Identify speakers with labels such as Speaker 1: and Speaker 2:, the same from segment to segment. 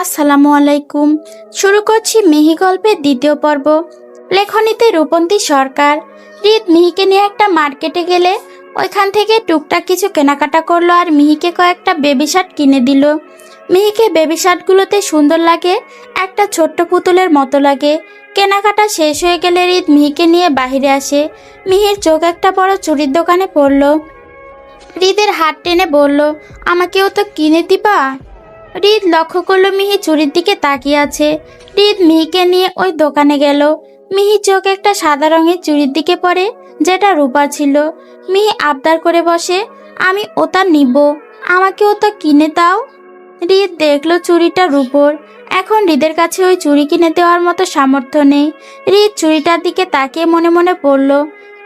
Speaker 1: আসসালামু আলাইকুম। শুরু করছি মিহি গল্পের দ্বিতীয় পর্ব। লেখনীতে রূপন্তী সরকার। রিদ মিহিকে নিয়ে একটা মার্কেটে গেলে ওইখান থেকে টুকটাক কিছু কেনাকাটা করলো আর মিহিকে কয়েকটা বেবি শার্ট কিনে দিল। মিহিকে বেবি শার্টগুলোতে সুন্দর লাগে, একটা ছোট্ট পুতুলের মতো লাগে। কেনাকাটা শেষ হয়ে গেলে রিদ মিহিকে নিয়ে বাইরে আসে। মিহির চোখ একটা বড় চুড়ির দোকানে পড়লো। হৃদের হাত টেনে বলল, আমাকেও তো কিনে দিবা? হৃদ লক্ষ্য করলো মিহি চুরির দিকে তাকিয়ে আছে। হৃদ মিহিকে নিয়ে ওই দোকানে গেল। মিহি চোখ একটা সাদা রঙের চুড়ির দিকে পড়ে, যেটা রূপার ছিল। মিহি আবদার করে বসে, আমি ওটা নিব, আমাকে ওটা কিনে দাও। হৃদ দেখলো চুড়িটা রূপোর। এখন হৃদের কাছে ওই চুড়ি কিনে দেওয়ার মতো সামর্থ্য নেই। হৃদ চুড়িটার দিকে তাকিয়ে মনে মনে পড়ল,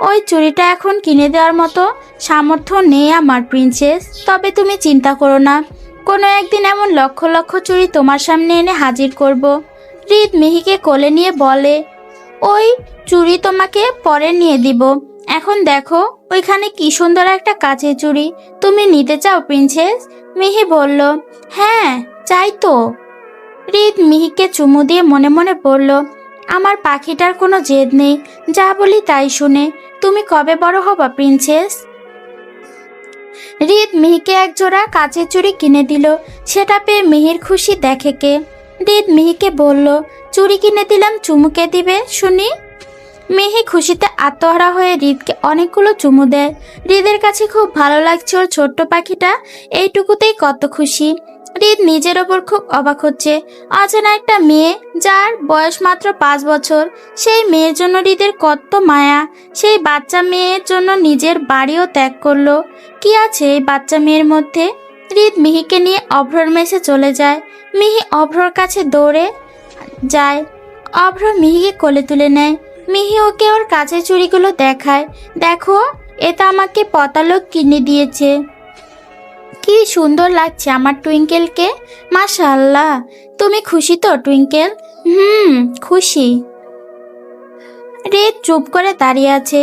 Speaker 1: ওই চুড়িটা এখন কিনে দেওয়ার মতো সামর্থ্য নেই আমার প্রিন্সেস। তবে তুমি চিন্তা করো না, কোনো একদিন এমন লক্ষ লক্ষ চুড়ি তোমার সামনে এনে হাজির করব। হৃদ মিহিকে কোলে নিয়ে বলে, ওই চুড়ি তোমাকে পরে নিয়ে দিব। এখন দেখো ওইখানে কি সুন্দর একটা কাচের চুড়ি, তুমি নিতে চাও প্রিন্সেস? মিহি বলল, হ্যাঁ চাই তো। হৃদ মিহিকে চুমু দিয়ে মনে মনে বলল, আমার পাখিটার কোনো জেদ নেই, যা বলি তাই শুনে। তুমি কবে বড় হবা প্রিন্সেস? হৃদ মিহিকে এক জোড়া কাচের চুড়ি কিনে দিল। সেটা পেয়ে মিহির খুশি দেখে কে। হৃদ মিহিকে বলল, চুড়ি কিনে দিলাম, চুমুকে দিবে শুনি। মিহি খুশিতে আত্মহারা হয়ে হৃদকে অনেকগুলো চুমু দেয়। হৃদের কাছে খুব ভালো লাগছে ওর ছোট্ট পাখিটা এইটুকুতেই কত খুশি। হৃদ নিজের ওপর খুব অবাক হচ্ছে। অচেনা একটা মেয়ে, যার বয়স মাত্র 5 বছর, সেই মেয়ের জন্য হৃদের কত মায়া। সেই বাচ্চা মেয়ের জন্য নিজের বাড়িও ত্যাগ করলো। কি আছে এই বাচ্চা মেয়ের মধ্যে? হৃদ মিহিকে নিয়ে অভ্রর মেসে চলে যায়। মিহি অভ্রর কাছে দৌড়ে যায়। অভ্র মিহিকে কোলে তুলে নেয়। মিহি ওকে ওর কাচের চুড়িগুলো দেখায়। দেখো, এটা আমাকে পতালোক কিনে দিয়েছে। কি সুন্দর লাগছে আমার টুইঙ্কেলকে। মাশাআল্লাহ, তুমি খুশি তো টুইঙ্কেল? খুশি। রেড চুপ করে দাঁড়িয়ে আছে।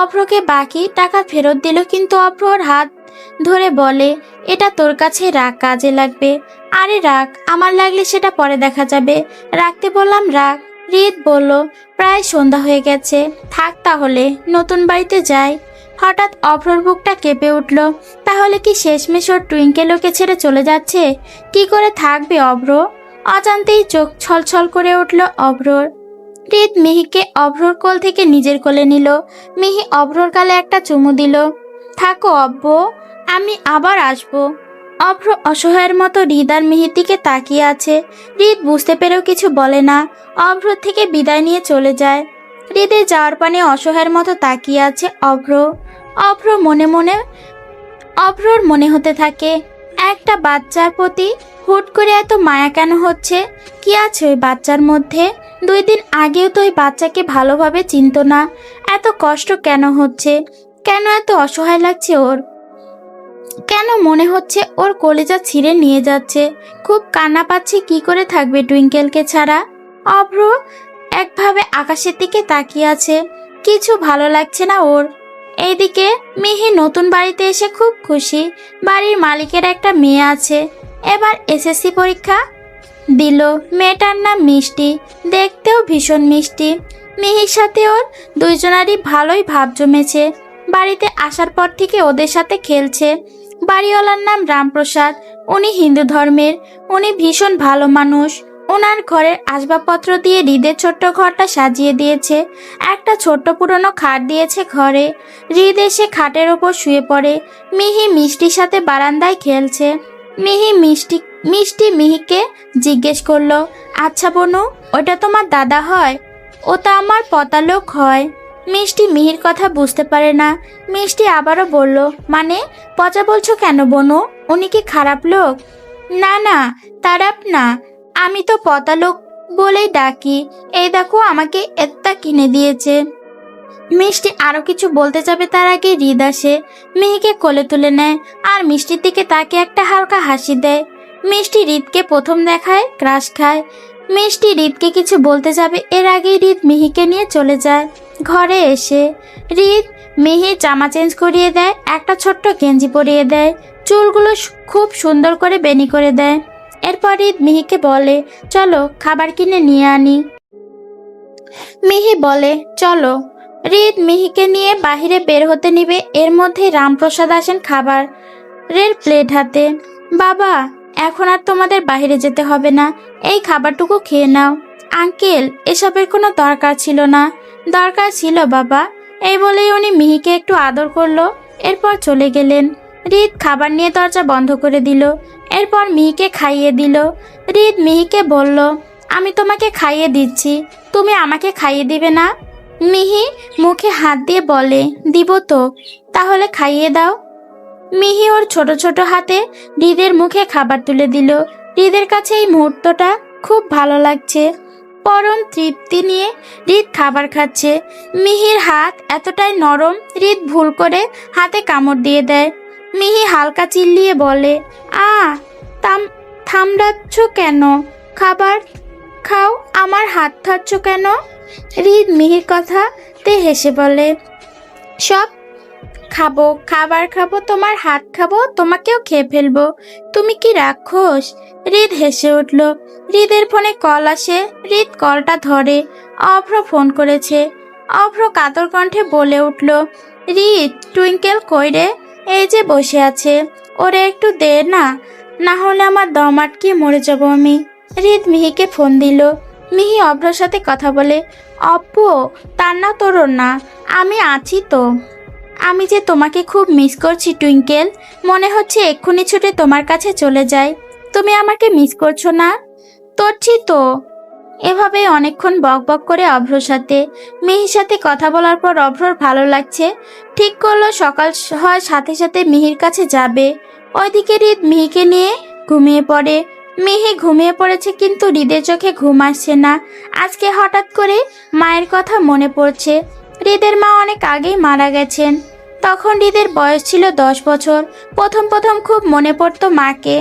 Speaker 1: অভ্রকে বাকি টাকা ফেরত দিল, কিন্তু অভ্র ওর হাত ধরে বলে, এটা তোর কাছে রাখ, কাজে লাগবে। আরে রাখ, আমার লাগলে সেটা পরে দেখা যাবে। রাখতে বললাম রাখ। রিদ বলল, প্রায় সন্ধ্যা হয়ে গেছে, থাক তাহলে, নতুন বাড়িতে যাই। হঠাৎ অভ্রর বুকটা কেঁপে উঠল। তাহলে কি শেষমেশ ওর টুইঙ্কেল ওকে ছেড়ে চলে যাচ্ছে? কি করে থাকবে অভ্র? অজান্তেই চোখ ছলছল করে উঠল অভ্রর। রিদ মিহিকে অভ্রর কোল থেকে নিজের কোলে নিল। মিহি অভ্রর গালে একটা চুমু দিল। থাকো অব্ব, আমি আবার আসবো। অভ্র অসহায়ের মতো হৃদ আর মিহির দিকে তাকিয়ে আছে। হৃদ বুঝতে পেরেও কিছু বলে না। অভ্র থেকে বিদায় নিয়ে চলে যায়। হৃদের যাওয়ার পানে অসহায়ের মতো তাকিয়ে আছে অভ্র। অভ্রর মনে হতে থাকে, একটা বাচ্চার প্রতি হুট করে এত মায়া কেন হচ্ছে? কি আছে ওই বাচ্চার মধ্যে? 2 দিন আগেও তো ওই বাচ্চাকে ভালোভাবে চিনতো না। এত কষ্ট কেন হচ্ছে? কেন এত অসহায় লাগছে ওর? কেন মনে হচ্ছে ওর কলেজা ছিঁড়ে নিয়ে যাচ্ছে? খুব কান্না পাচ্ছে। কি করে থাকবে টুইঙ্কেলকে ছাড়া? অভ্র একভাবে আকাশের দিকে তাকিয়ে আছে। কিছু ভালো লাগছে না ওর। এইদিকে মিহি নতুন বাড়িতে এসে খুব খুশি। বাড়ির মালিকের একটা মেয়ে আছে, এবার এসএসসি পরীক্ষা দিল। মেয়েটার নাম মিষ্টি, দেখতেও ভীষণ মিষ্টি। মিহির সাথে ওর দুইজনারই ভালোই ভাব জমেছে। বাড়িতে আসার পর থেকে ওদের সাথে খেলছে। বাড়িওয়ালার নাম রামপ্রসাদ। উনি হিন্দু ধর্মের। উনি ভীষণ ভালো মানুষ। ওনার ঘরের আসবাবপত্র দিয়ে হৃদের ছোট্ট ঘরটা সাজিয়ে দিয়েছে। একটা ছোট্ট পুরনো খাট দিয়েছে ঘরে। হৃদ এসে খাটের ওপর শুয়ে পড়ে। মিহি মিষ্টির সাথে বারান্দায় খেলছে। মিষ্টি মিহিকে জিজ্ঞেস করলো, আচ্ছা বনু, ওটা তোমার দাদা হয়? ওটা আমার পতালোক হয়। মিষ্টি মিহির কথা বুঝতে পারে না। মিষ্টি আবারও বলল, মানে পচা বলছো কেন বনু? উনি কি খারাপ লোক? না না, খারাপ না, আমি তো পতালোক বলেই ডাকি। এই দেখো, আমাকে এটা কিনে দিয়েছে। মিষ্টি আরো কিছু বলতে যাবে, তার আগে হৃদ আসে। মিহিকে কোলে তুলে নেয় আর মিষ্টির দিকে তাকে একটা হালকা হাসি দেয়। মিষ্টি হৃদকে প্রথম দেখায় ক্রাশ খায়। মিষ্টি হৃদকে কিছু বলতে যাবে, এর আগেই হৃদ মিহিকে নিয়ে চলে যায়। ঘরে এসে হৃদ মিহির জামা চেঞ্জ করিয়ে দেয়, একটা ছোট্ট গেঞ্জি পরিয়ে দেয়, চুলগুলো খুব সুন্দর করে বেনি করে দেয়। এরপর হৃদ মিহিকে বলে, চলো খাবার কিনে নিয়ে আনি। মিহি বলে, চলো। হৃদ মিহিকে নিয়ে বাহিরে বের হতে নিবে, এর মধ্যেই রামপ্রসাদ আসেন খাবারের প্লেট হাতে। বাবা, এখন আর তোমাদের বাইরে যেতে হবে না, এই খাবারটুকু খেয়ে নাও। আঙ্কেল, এসবের কোনো দরকার ছিল না। দরকার ছিল বাবা। এই বলেই উনি মিহিকে একটু আদর করলো, এরপর চলে গেলেন। হৃদ খাবার নিয়ে দরজা বন্ধ করে দিল, এরপর মিহিকে খাইয়ে দিল। হৃদ মিহিকে বলল, আমি তোমাকে খাইয়ে দিচ্ছি, তুমি আমাকে খাইয়ে দিবে না? মিহি মুখে হাত দিয়ে বলে, দিব তো। তাহলে খাইয়ে দাও। মিহি ওর ছোট ছোট হাতে হৃদের মুখে খাবার তুলে দিল। হৃদের কাছে এই মুহূর্তটা খুব ভালো লাগছে। পরম তৃপ্তি নিয়ে হৃদ খাবার খাচ্ছে। মিহির হাত এতটাই নরম, হৃদ ভুল করে হাতে কামড় দিয়ে দেয়। মিহি হালকা চিল্লিয়ে বলে, তাম থামড়াচ্ছ কেন? খাবার খাও, আমার হাত থাচ্ছ কেন? হৃদ মিহির কথাতে হেসে বলে, সব খাবো, খাবার খাবো, তোমার হাত খাবো, তোমাকেও খেয়ে ফেলবো। তুমি কি রাক্ষস? হৃদ হেসে উঠল। হৃদের ফোনে কল আসে। হৃদ কলটা ধরে। অভ্র ফোন করেছে। অভ্র কাতর কণ্ঠে বলে উঠল, হৃদ, টুইঙ্কেল কই রে? এই যে বসে আছে, ওরে একটু দে না, না হলে আমার দম আটকে মরে যাবো আমি। হৃদ মিহিকে ফোন দিল। মিহি অভ্রর সাথে কথা বলে, অপ্পু, তার না তোর না, আমি আছি তো। আমি যে তোমাকে খুব মিস করছি টুইঙ্কেল, মনে হচ্ছে এক্ষুনি ছুটে তোমার কাছে চলে যাই। তুমি আমাকে মিস করছো না? করছি তো। এভাবে অনেকক্ষণ বকবক করে অভ্রর সাথে। মিহির সাথে কথা বলার পর অভ্রর ভালো লাগছে। ঠিক করলো সকাল হয় সাথে সাথে মিহির কাছে যাবে। ওইদিকে হৃদ মিহিকে নিয়ে ঘুমিয়ে পড়ে। মিহি ঘুমিয়ে পড়েছে, কিন্তু হৃদের চোখে ঘুম আসছে না। আজকে হঠাৎ করে মায়ের কথা মনে পড়ছে। হৃদের মা অনেক আগেই মারা গেছেন। তখন হৃদের বয়স ছিল 10 বছর। প্রথম প্রথম খুব মনে পড়তো মাকে,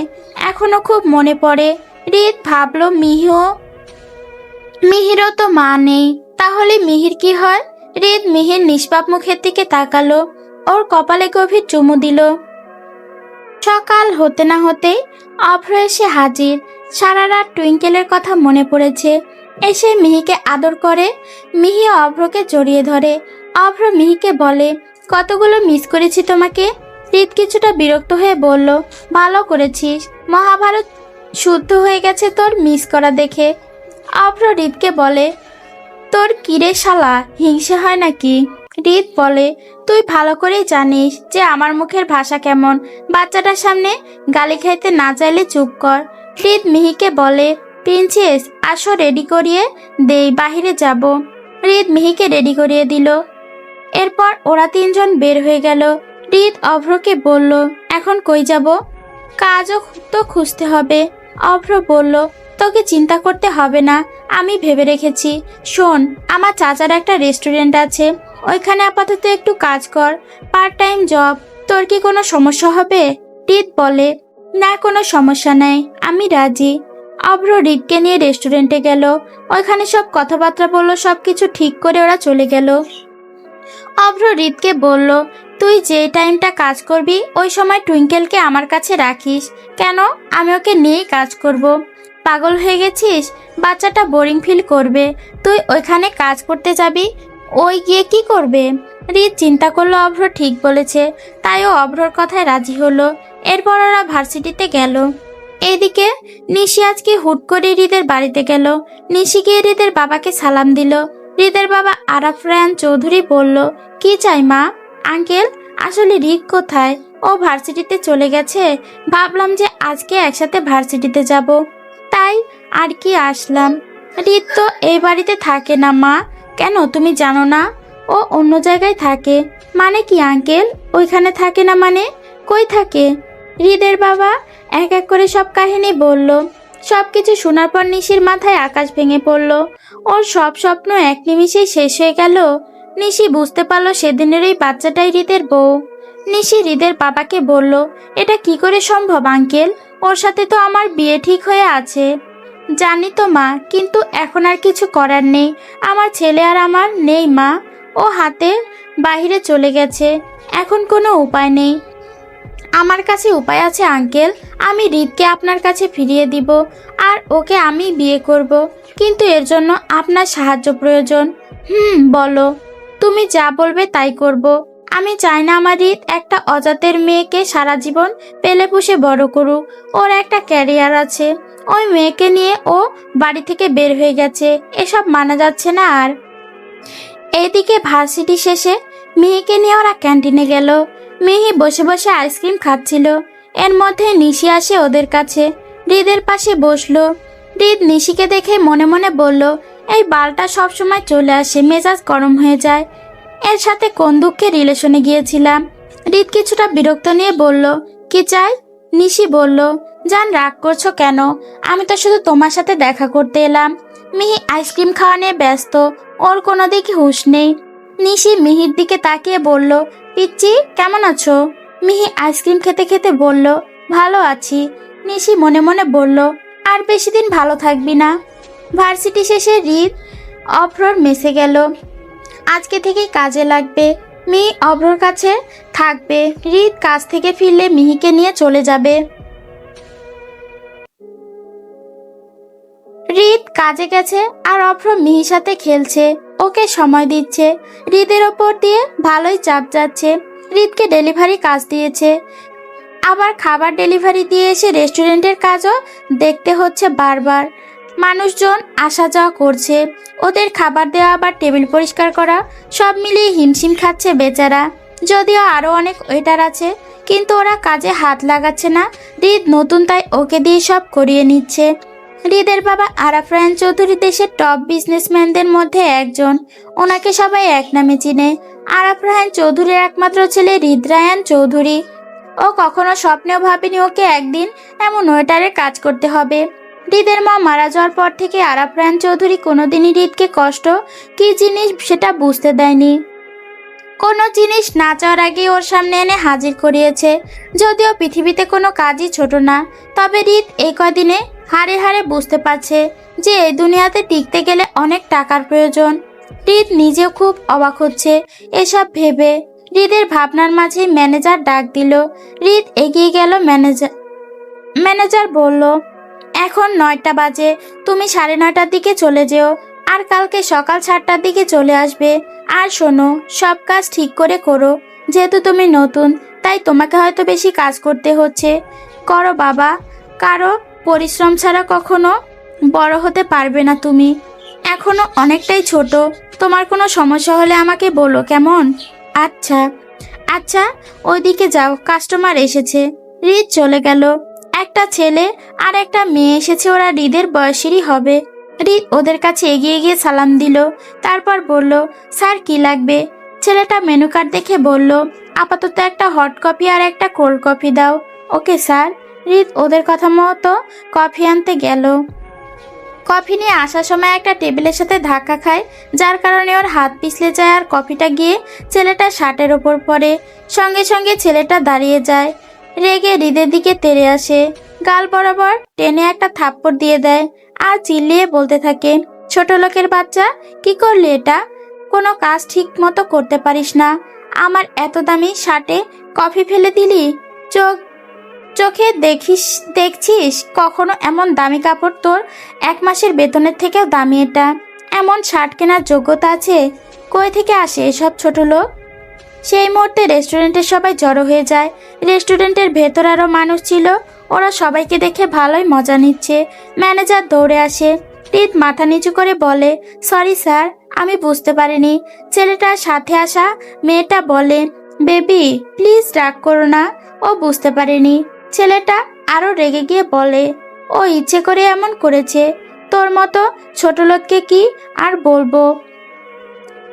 Speaker 1: এখনো খুব মনে পড়ে। হৃদ ভাবলো মিহিরও তো মা নেই, তাহলে মিহির কি হয়? হৃদ মিহির নিষ্পাপ মুখের দিকে তাকালো, ওর কপালে গভীর চুমু দিল। সকাল হতে না হতেই অভ্র এসে হাজির। সারা রাত টুইঙ্কেলের কথা মনে পড়েছে। এসে মিহিকে আদর করে। মিহি অভ্রকে জড়িয়ে ধরে। অভ্র মিহিকে বলে, কতগুলো মিস করেছি তোমাকে। হৃদ কিছুটা বিরক্ত হয়ে বলল, ভালো করেছিস, মহাভারত শুদ্ধ হয়ে গেছে তোর মিস করা দেখে। অভ্র হৃদকে বলে, তোর কিরে শালা, হিংসে হয় নাকি? হৃদ বলে, তুই ভালো করেই জানিস যে আমার মুখের ভাষা কেমন। বাচ্চাটার সামনে গালি খাইতে না চাইলে চুপ কর। হৃদ মিহিকে বলে, প্রিন্সেস আসো, রেডি করিয়ে দেই, বাহিরে যাব। হৃদ মিহিকে রেডি করিয়ে দিল। এরপর ওরা তিনজন বের হয়ে গেল। হৃদ অভ্রকে বলল, এখন কই যাব? কাজও তো খুঁজতে হবে। অভ্র বলল, তোকে চিন্তা করতে হবে না, আমি ভেবে রেখেছি। শোন, আমার চাচার একটা রেস্টুরেন্ট আছে, ওইখানে আপাতত একটু কাজ কর, পার্ট টাইম জব। তোর কি কোনো সমস্যা হবে? হৃদ বলে, না, কোনো সমস্যা নাই, আমি রাজি। অভ্র হৃদকে নিয়ে রেস্টুরেন্টে গেল। ওইখানে সব কথাবার্তা বললো, সবকিছু ঠিক করে ওরা চলে গেল। অভ্র হৃদকে বলল, তুই যে টাইমটা কাজ করবি ওই সময় টুইঙ্কেলকে আমার কাছে রাখিস। কেন? আমি ওকে নিয়েই কাজ করব। পাগল হয়ে গেছিস? বাচ্চাটা বোরিং ফিল করবে। তুই ওইখানে কাজ করতে যাবি, ওই গিয়ে কি করবে? হৃদ চিন্তা করলো অভ্র ঠিক বলেছে, তাই ও অভ্রর কথায় রাজি হলো। এরপর ওরা ভার্সিটিতে গেল। এদিকে নিশি আজকে হুট করে হৃদের বাড়িতে গেল। নিশি গিয়ে হৃদের বাবাকে সালাম দিল। হৃদের বাবা আরাফ রায়ান চৌধুরী বলল, কি চাই মা? আঙ্কেল, আসলে হৃদ কোথায়? ও ভার্সিটিতে চলে গেছে। ভাবলাম যে আজকে একসাথে ভার্সিটিতে যাব, তাই আর কি আসলাম। হৃদ তো এই বাড়িতে থাকে না মা। কেন, তুমি জানো না? ও অন্য জায়গায় থাকে। মানে কি আঙ্কেল? ওইখানে থাকে না মানে? কই থাকে? হৃদের বাবা এক এক করে সব কাহিনী বলল। সবকিছু শোনার পর নিশির মাথায় আকাশ ভেঙে পড়ল। ওর সব স্বপ্ন এক নিমিষেই শেষ হয়ে গেল। নিশি বুঝতে পারলো সেদিনের এই বাচ্চাটাই হৃদের বউ। নিশি হৃদের বাবাকে বলল, এটা কি করে সম্ভব আঙ্কেল? ওর সাথে তো আমার বিয়ে ঠিক হয়ে আছে। জানি তো মা, কিন্তু এখন আর কিছু করার নেই। আমার ছেলে আর আমার নেই মা, ও হাতে বাহিরে চলে গেছে। এখন কোনো উপায় নেই। আমার কাছে উপায় আছে আঙ্কেল, আমি হৃদকে আপনার কাছে ফিরিয়ে দিব আর ওকে আমি বিয়ে করব, কিন্তু এর জন্য আপনার সাহায্য প্রয়োজন। বলো, তুমি যা বলবে তাই করব। আমি চাই না আমার হৃদ একটা অজাতের মেয়েকে সারা জীবন পেলে পুষে বড় করুক। ওর একটা ক্যারিয়ার আছে, ওই মেয়েকে নিয়ে ও বাড়ি থেকে বের হয়ে গেছে, এসব মানা যাচ্ছে না আর। এইদিকে ভার্সিটি শেষে মিহিকে নিয়ে ওরা ক্যান্টিনে গেল। মিহি বসে বসে আইসক্রিম খাচ্ছিল। এর মধ্যে নিশি আসে ওদের কাছে, হৃদের পাশে বসলো। হৃদ নিশিকে দেখে মনে মনে বলল, এই বালটা সবসময় চলে আসে, মেজাজ গরম হয়ে যায়। এর সাথে কোন দুঃখে রিলেশনে গিয়েছিলাম। হৃদ কিছুটা বিরক্ত নিয়ে বলল, কি চাই? নিশি বলল, জান রাগ করছো কেন? আমি তো শুধু তোমার সাথে দেখা করতে এলাম। মিহি আইসক্রিম খাওয়া নিয়ে ব্যস্ত, ওর কোনো দিকে হুঁশ নেই। নিশি মিহির দিকে তাকিয়ে বলল, পিচ্চি কেমন আছো? মিহি আইসক্রিম খেতে খেতে বলল, ভালো আছি। নিশি মনে মনে বলল, আর বেশি দিন ভালো থাকবি না। ভার্সিটি শেষে হৃদ অভ্রর মেসে গেল। আজকে থেকেই কাজে লাগবে। মিহি অভ্রর কাছে থাকবে। হৃদ কাজ থেকে ফিরলে মিহিকে নিয়ে চলে যাবে। হৃদ কাজে গেছে আর অভ্র মিহির সাথে খেলছে, ওকে সময় দিচ্ছে। হৃদের ওপর দিয়ে ভালোই চাপ যাচ্ছে। হৃদকে ডেলিভারি কাজ দিয়েছে, আবার খাবার ডেলিভারি দিয়ে এসে রেস্টুরেন্টের কাজও দেখতে হচ্ছে বারবার। মানুষজন আসা যাওয়া করছে, ওদের খাবার দেওয়া আবার টেবিল পরিষ্কার করা, সব মিলিয়ে হিমশিম খাচ্ছে বেচারা। যদিও আরও অনেক ওয়েটার আছে, কিন্তু ওরা কাজে হাত লাগাচ্ছে না। হৃদ নতুন, তাই ওকে দিয়ে সব করিয়ে নিচ্ছে। হৃদের বাবা আরাফ রায়ান চৌধুরী দেশের টপ বিজনেসম্যানদের মধ্যে একজন। ওনাকে সবাই এক নামে চিনে। আরাফ রায়ান চৌধুরীর একমাত্র ছেলে হৃদ রায়ান চৌধুরী। ও কখনো স্বপ্নেও ভাবেনি ওকে একদিন এমন ওয়েটারের কাজ করতে হবে। হৃদের মা মারা যাওয়ার পর থেকে আরাফ রায়ান চৌধুরী কোনোদিনই হৃদকে কষ্ট কি জিনিস সেটা বুঝতে দেয়নি। কোনো জিনিস না চাওয়ার আগে ওর সামনে এনে হাজির করিয়েছে। যদিও পৃথিবীতে কোনো কাজই ছোট না, তবে হৃদ এই কদিনে হাড়ে হাড়ে বুঝতে পারছে যে এই দুনিয়াতে টিকতে গেলে অনেক টাকার প্রয়োজন। হৃদ নিজেও খুব অবাক হচ্ছে এসব ভেবে। হৃদের ভাবনার মাঝে ম্যানেজার ডাক দিল। হৃদ এগিয়ে গেল। ম্যানেজার বলল, এখন 9টা বাজে, তুমি 9:30টার দিকে চলে যেও, আর কালকে সকাল 7টার দিকে চলে আসবে। আর শোনো, সব কাজ ঠিক করে করো। যেহেতু তুমি নতুন, তাই তোমাকে হয়তো বেশি কাজ করতে হচ্ছে। করো বাবা, কারো পরিশ্রম ছাড়া কখনো বড় হতে পারবে না তুমি। এখনো অনেকটাই ছোট, তোমার কোনো সমস্যা হলে আমাকে বলো, কেমন? আচ্ছা আচ্ছা, ওইদিকে যাও, কাস্টমার এসেছে। হৃদ চলে গেল। একটা ছেলে আর একটা মেয়ে এসেছে, ওরা হৃদের বয়সেরই হবে। হৃদ ওদের কাছে এগিয়ে গিয়ে সালাম দিল, তারপর বলল, স্যার কি লাগবে? ছেলেটা মেনু কার্ড দেখে বলল, আপাতত একটা হট কফি আর একটা কোল্ড কফি দাও। Okay sir. হৃদ ওদের কথা মতো কফি আনতে গেল। কফি নিয়ে আসার সময় একটা টেবিলের সাথে ধাক্কা খায়, যার কারণে ওর হাত পিছলে যায় আর কফিটা গিয়ে ছেলেটার শার্টের ওপর পড়ে। সঙ্গে সঙ্গে ছেলেটা দাঁড়িয়ে যায়, রেগে হৃদের দিকে তেড়ে আসে, গাল বরাবর টেনে একটা থাপ্পড় দিয়ে দেয় আর চিল্লিয়ে বলতে থাকে, ছোট লোকের বাচ্চা, কি করলি এটা? কোনো কাজ ঠিক মতো করতে পারিস না, আমার এত দামি শার্টে কফি ফেলে দিলি। চোখে দেখছিস কখনো এমন দামি কাপড়? তোর 1 মাসের বেতনের থেকেও দামি এটা। এমন শার্ট কেনার যোগ্যতা আছে? কই থেকে আসে এসব ছোট লোক? সেই মুহূর্তে রেস্টুরেন্টের সবাই জড়ো হয়ে যায়। রেস্টুরেন্টের ভেতর আরও মানুষ ছিল, ওরা সবাইকে দেখে ভালোই মজা নিচ্ছে। ম্যানেজার দৌড়ে আসে। হৃদ মাথা নিচু করে বলে, সরি স্যার, আমি বুঝতে পারিনি। ছেলেটার সাথে আসা মেয়েটা বলে, বেবি প্লিজ রাগ করো না, ও বুঝতে পারেনি। ছেলেটা আরো রেগে গিয়ে বলে, ও ইচ্ছে করে এমন করেছে, তোর মতো ছোট লোককে কি আর বলবো।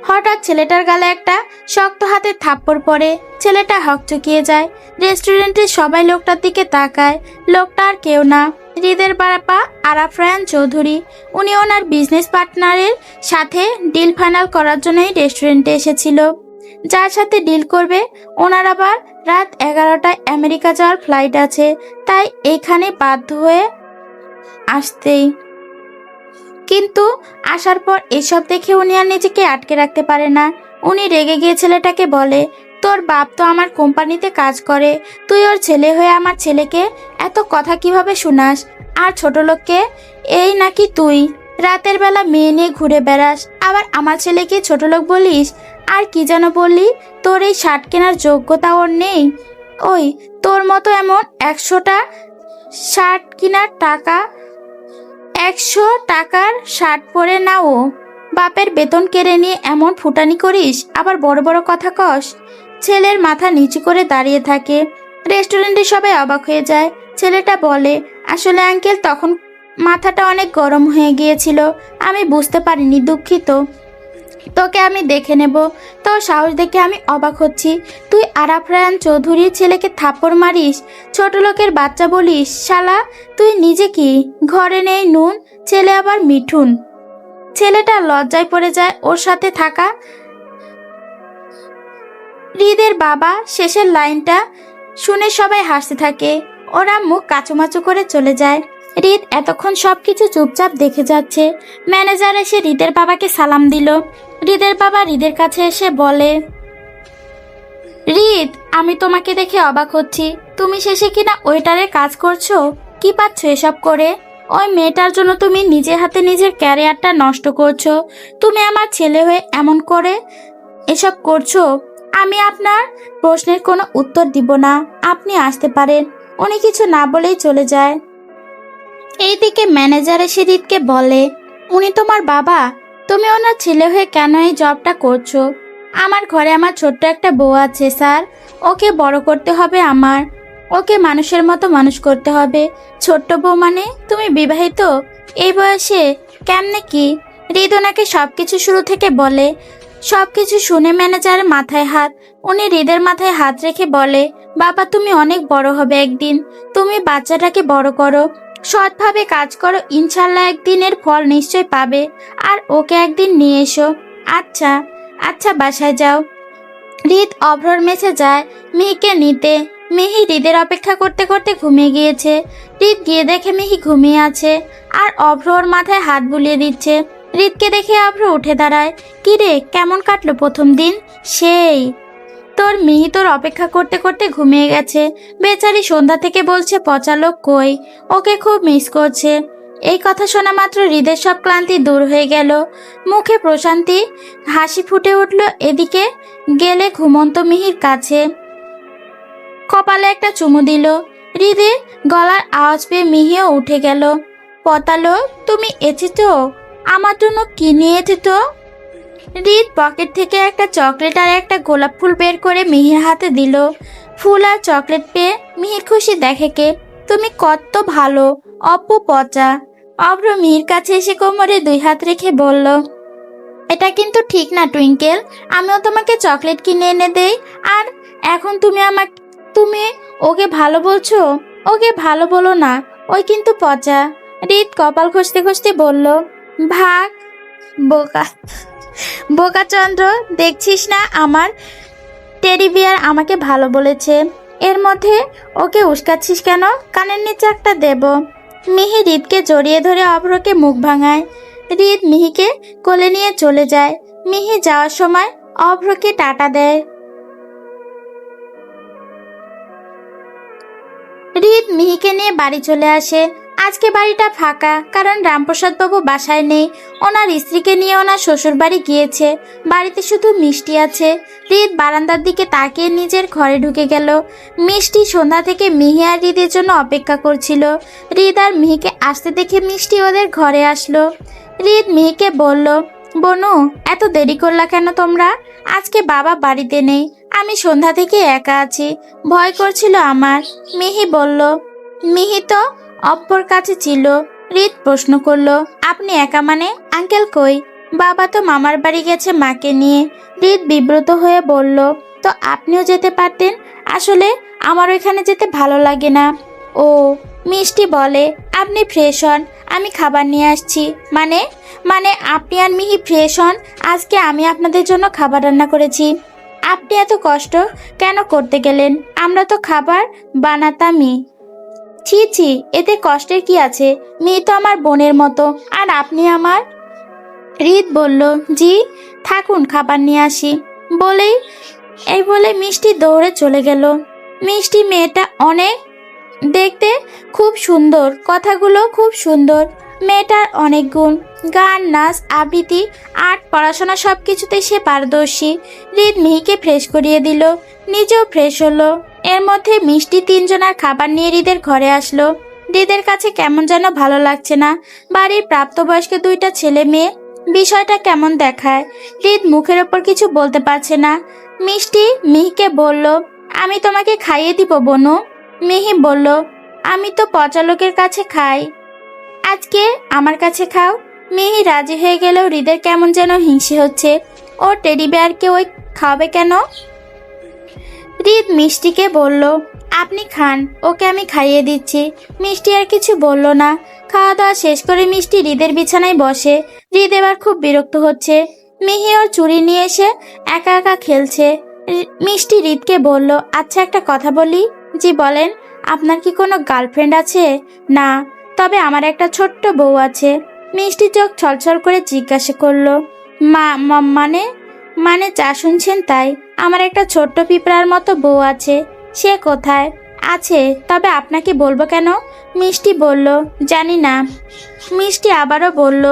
Speaker 1: হঠাৎ ছেলেটার গালে একটা শক্ত হাতের থাপ্পড় পড়ে, ছেলেটা হকচকিয়ে যায়। রেস্টুরেন্টের সবাই লোকটার দিকে তাকায়। লোকটা আর কেউ না, হৃদের বাবা আরাফ রায়ান চৌধুরী। উনি ওনার বিজনেস পার্টনারের সাথে ডিল ফাইনাল করার জন্যই রেস্টুরেন্টে এসেছিল। যার সাথে ডিল করবে ওনার আবার রাত 11টায় আমেরিকা যাওয়ার ফ্লাইট আছে, তাই এখানে বাধ্য হয়ে আসতেই। কিন্তু আসার পর এসব দেখে উনি আর নিজেকে আটকে রাখতে পারে না। উনি রেগে গিয়ে ছেলেটাকে বলে, তোর বাপ তো আমার কোম্পানিতে কাজ করে, তুই ওর ছেলে হয়ে আমার ছেলেকে এত কথা কিভাবে শোনাস? আর ছোট লোককে এই নাকি তুই রাতের বেলা মেয়ে নিয়ে ঘুরে বেড়াস, আবার আমার ছেলেকে ছোট লোক বলিস? আর কি যেন বললি, তোর এই শার্ট কেনার যোগ্যতা ওর নেই? ওই তোর মতো এমন 100টা শার্ট কেনার টাকা, 100 টাকার শার্ট পরে না ও। বাপের বেতন কেড়ে নিয়ে এমন ফুটানি করিস, আবার বড় বড় কথা কস। ছেলের মাথা নিচু করে দাঁড়িয়ে থাকে। রেস্টুরেন্টে সবাই অবাক হয়ে যায়। ছেলেটা বলে, আসলে আঙ্কেল তখন মাথাটা অনেক গরম হয়ে গিয়েছিল, আমি বুঝতে পারিনি, দুঃখিত। তোকে আমি দেখে নেব। তোর সাহস দেখে আমি অবাক হচ্ছি। তুই আরাফ রায়ান চৌধুরীর ছেলেকে থাপ্পড় মারিস, ছোট লোকের বাচ্চা বলিস? শালা তুই নিজে কি? ঘরে নেই নুন, ছেলে আবার মিঠুন। ছেলেটা লজ্জায় পড়ে যায়। ওর সাথে থাকা হৃদের বাবা শেষের লাইনটা শুনে সবাই হাসতে থাকে। ওরা মুখ কাচুমাচু করে চলে যায়। হৃদ এতক্ষণ সবকিছু চুপচাপ দেখে যাচ্ছে। ম্যানেজার এসে হৃদের বাবাকে সালাম দিল। হৃদের বাবা হৃদের কাছে এসে বলে, হৃদ, আমি তোমাকে দেখে অবাক হচ্ছি। তুমি শেষে কিনা ওয়েটারের কাজ করছো? কি পাচ্ছ এসব করে? ওই মেয়েটার জন্য তুমি নিজের হাতে নিজের ক্যারিয়ারটা নষ্ট করছো। তুমি আমার ছেলে হয়ে এমন করে এসব করছো? আমি আপনার প্রশ্নের কোনো উত্তর দিব না, আপনি আসতে পারেন। উনি কিছু না বলেই চলে যায়। এইদিকে ম্যানেজার এসে হৃদকে বলে, উনি তোমার বাবা? তুমি ওনার ছেলে হয়ে কেন এই জবটা করছো? আমার ঘরে আমার ছোট্ট একটা বউ আছে স্যার, ওকে বড় করতে হবে আমার, ওকে মানুষের মতো মানুষ করতে হবে। ছোট্ট বউ মানে? তুমি বিবাহিত এই বয়সে? কেমনে কি? হৃদ ওনাকে সবকিছু শুরু থেকে বলে। সবকিছু শুনে ম্যানেজারের মাথায় হাত। উনি হৃদের মাথায় হাত রেখে বলে, বাবা তুমি অনেক বড় হবে একদিন, তুমি বাচ্চাটাকে বড় করো, সৎভাবে কাজ করো, ইনশাল্লাহ একদিনের ফল নিশ্চয় পাবে। আর ওকে একদিন নিয়ে এসো। আচ্ছা আচ্ছা, বাসায় যাও। হৃদ অভ্রর মেসে যায় মিহিকে নিতে। মিহি হৃদের অপেক্ষা করতে করতে ঘুমিয়ে গিয়েছে। হৃদ গিয়ে দেখে মিহি ঘুমিয়ে আছে, আর অভ্র ওর মাথায় হাত বুলিয়ে দিচ্ছে। হৃদকে দেখে অভ্র উঠে দাঁড়ায়। কি রে, কেমন কাটলো প্রথম দিন? সেই তোর মিহি তোর অপেক্ষা করতে করতে ঘুমিয়ে গেছে। বেচারি সন্ধ্যা থেকে বলছে পচা লোক কই, ওকে খুব মিস করছে। এই কথা শোনা মাত্র হৃদের সব ক্লান্তি দূর হয়ে গেল। মুখে প্রশান্তি হাসি ফুটে উঠল। এদিকে গেলে ঘুমন্ত মিহির কাছে কপালে একটা চুমু দিল। হৃদে গলার আওয়াজ পেয়ে মিহিও উঠে গেল। পতালো, তুমি এসেছো? আমার জন্য কি নিয়ে এসেছো? হৃদ পকেট থেকে একটা চকলেট আর একটা গোলাপ ফুল বের করে মিহির হাতে দিল। ফুল আর চকলেট পেয়ে মিহির খুশি দেখে কে। তুমি কত ভালো অপু পচা। অভ্র মিহির কাছে এসে কোমরে 2 হাত রেখে বলল, এটা কিন্তু ঠিক না টুইঙ্কেল, আমিও তোমাকে চকলেট কিনে এনে দেই, আর এখন তুমি ওকে ভালো বলছো? ওকে ভালো বলো না, ওই কিন্তু পচা। হৃদ কপাল ঘষতে ঘষতে বলল, ভাগ বোকা বোকা চন্দ্র, দেখছিস না আমার টেডি বিয়ার আমাকে ভালো বলেছে, এর মধ্যে ওকে উস্কাচ্ছিস কেন? কানের নিচে একটা দেব। মিহি হৃদকে জড়িয়ে ধরে অভ্রকে মুখ ভাঙায়। হৃদ মিহিকে কোলে নিয়ে চলে যায়। মিহি যাওয়ার সময় অভ্রকে টাটা দেয়। হৃদ মিহিকে নিয়ে বাড়ি চলে আসে। আজকে বাড়িটা ফাঁকা, কারণ রামপ্রসাদ বাবু বাসায় নেই। ওনার স্ত্রীকে নিয়ে ওনার শ্বশুর বাড়ি গিয়েছে। বাড়িতে শুধু মিষ্টি আছে। হৃদ বারান্দার দিকে তাকিয়ে নিজের ঘরে ঢুকে গেল। মিষ্টি সন্ধ্যা থেকে মিহি আর হৃদের জন্য অপেক্ষা করছিল। হৃদ আর মিহিকে আসতে দেখে মিষ্টি ওদের ঘরে আসলো। হৃদ মিহিকে বলল, বনু, এত দেরি করলা কেন তোমরা? আজকে বাবা বাড়িতে নেই, আমি সন্ধ্যা থেকে একা আছি, ভয় করছিল আমার। মিহি বলল। মিহি তো অপ্পর কাছে ছিল। হৃদ প্রশ্ন করলো, আপনি একা মানে? আঙ্কেল কই? বাবা তো মামার বাড়ি গেছে মাকে নিয়ে। হৃদ বিব্রত হয়ে বলল, তো আপনিও যেতে পারতেন। আসলে আমার ওইখানে যেতে ভালো লাগে না। ও, মিষ্টি বলে, আপনি ফ্রেশ হন, আমি খাবার নিয়ে আসছি। মানে মানে আপনি আর মিহি ফ্রেশ হন, আজকে আমি আপনাদের জন্য খাবার রান্না করেছি। আপনি এত কষ্ট কেন করতে গেলেন? আমরা তো খাবার বানাতামই। ছি ছি, এতে কষ্টের কি আছে? মেয়ে তো আমার বোনের মতো, আর আপনি আমার। হৃদ বলল, জি, থাকুন, খাবার নিয়ে আসি। বলেই এই বলে মিষ্টি দৌড়ে চলে গেল। মিষ্টি মেয়েটা অনেক দেখতে খুব সুন্দর, কথাগুলো খুব সুন্দর। মেয়েটার অনেক গুণ, গান, নাচ, আবৃত্তি, আর্ট, পড়াশোনা সব কিছুতেই সে পারদর্শী। হৃদ মিহিকে ফ্রেশ করিয়ে দিল, নিজেও ফ্রেশ হলো। এর মধ্যে মিষ্টি তিনজনার খাবার নিয়ে হৃদের ঘরে আসলো। হৃদের কাছে কেমন যেন ভালো লাগছে না। বাড়ির প্রাপ্তবয়স্ক দুইটা ছেলে মেয়ে, বিষয়টা কেমন দেখায়। হৃদ মুখের ওপর কিছু বলতে পারছে না। মিষ্টি মিহিকে বলল, আমি তোমাকে খাইয়ে দিব বনু। মিহি বলল, আমি তো পচা লোকের কাছে খাই, আজকে আমার কাছে খাও। মিহি রাজি হয়ে গেলেও হৃদের কেমন যেন হিংসে হচ্ছে। ও টেডি বেয়ারকে ওই খাবে কেন? হৃদ মিষ্টিকে বলল, আপনি খান, ওকে আমি খাইয়ে দিচ্ছি। মিষ্টি আর কিছু বলল না। খাওয়া দাওয়া শেষ করে মিষ্টি হৃদের বিছানায় বসে। হৃদ এবার খুব বিরক্ত হচ্ছে। মিহি ওর চুড়ি নিয়ে এসে একা একা খেলছে। মিষ্টি হৃদকে বলল, আচ্ছা একটা কথা বলি। জি বলেন। আপনার কি কোনো গার্লফ্রেন্ড আছে? না, তবে আমার একটা ছোট্ট বউ আছে। মিষ্টি চোখ ছলছল করে জিজ্ঞাসা করলো, মানে? মানে যা শুনছেন তাই। আমার একটা ছোট্ট পিঁপড়ার মতো বউ আছে। সে কোথায়? আছে, তবে আপনাকে বলবো কেন? মিষ্টি বলল, জানি না। মিষ্টি আবারও বলল,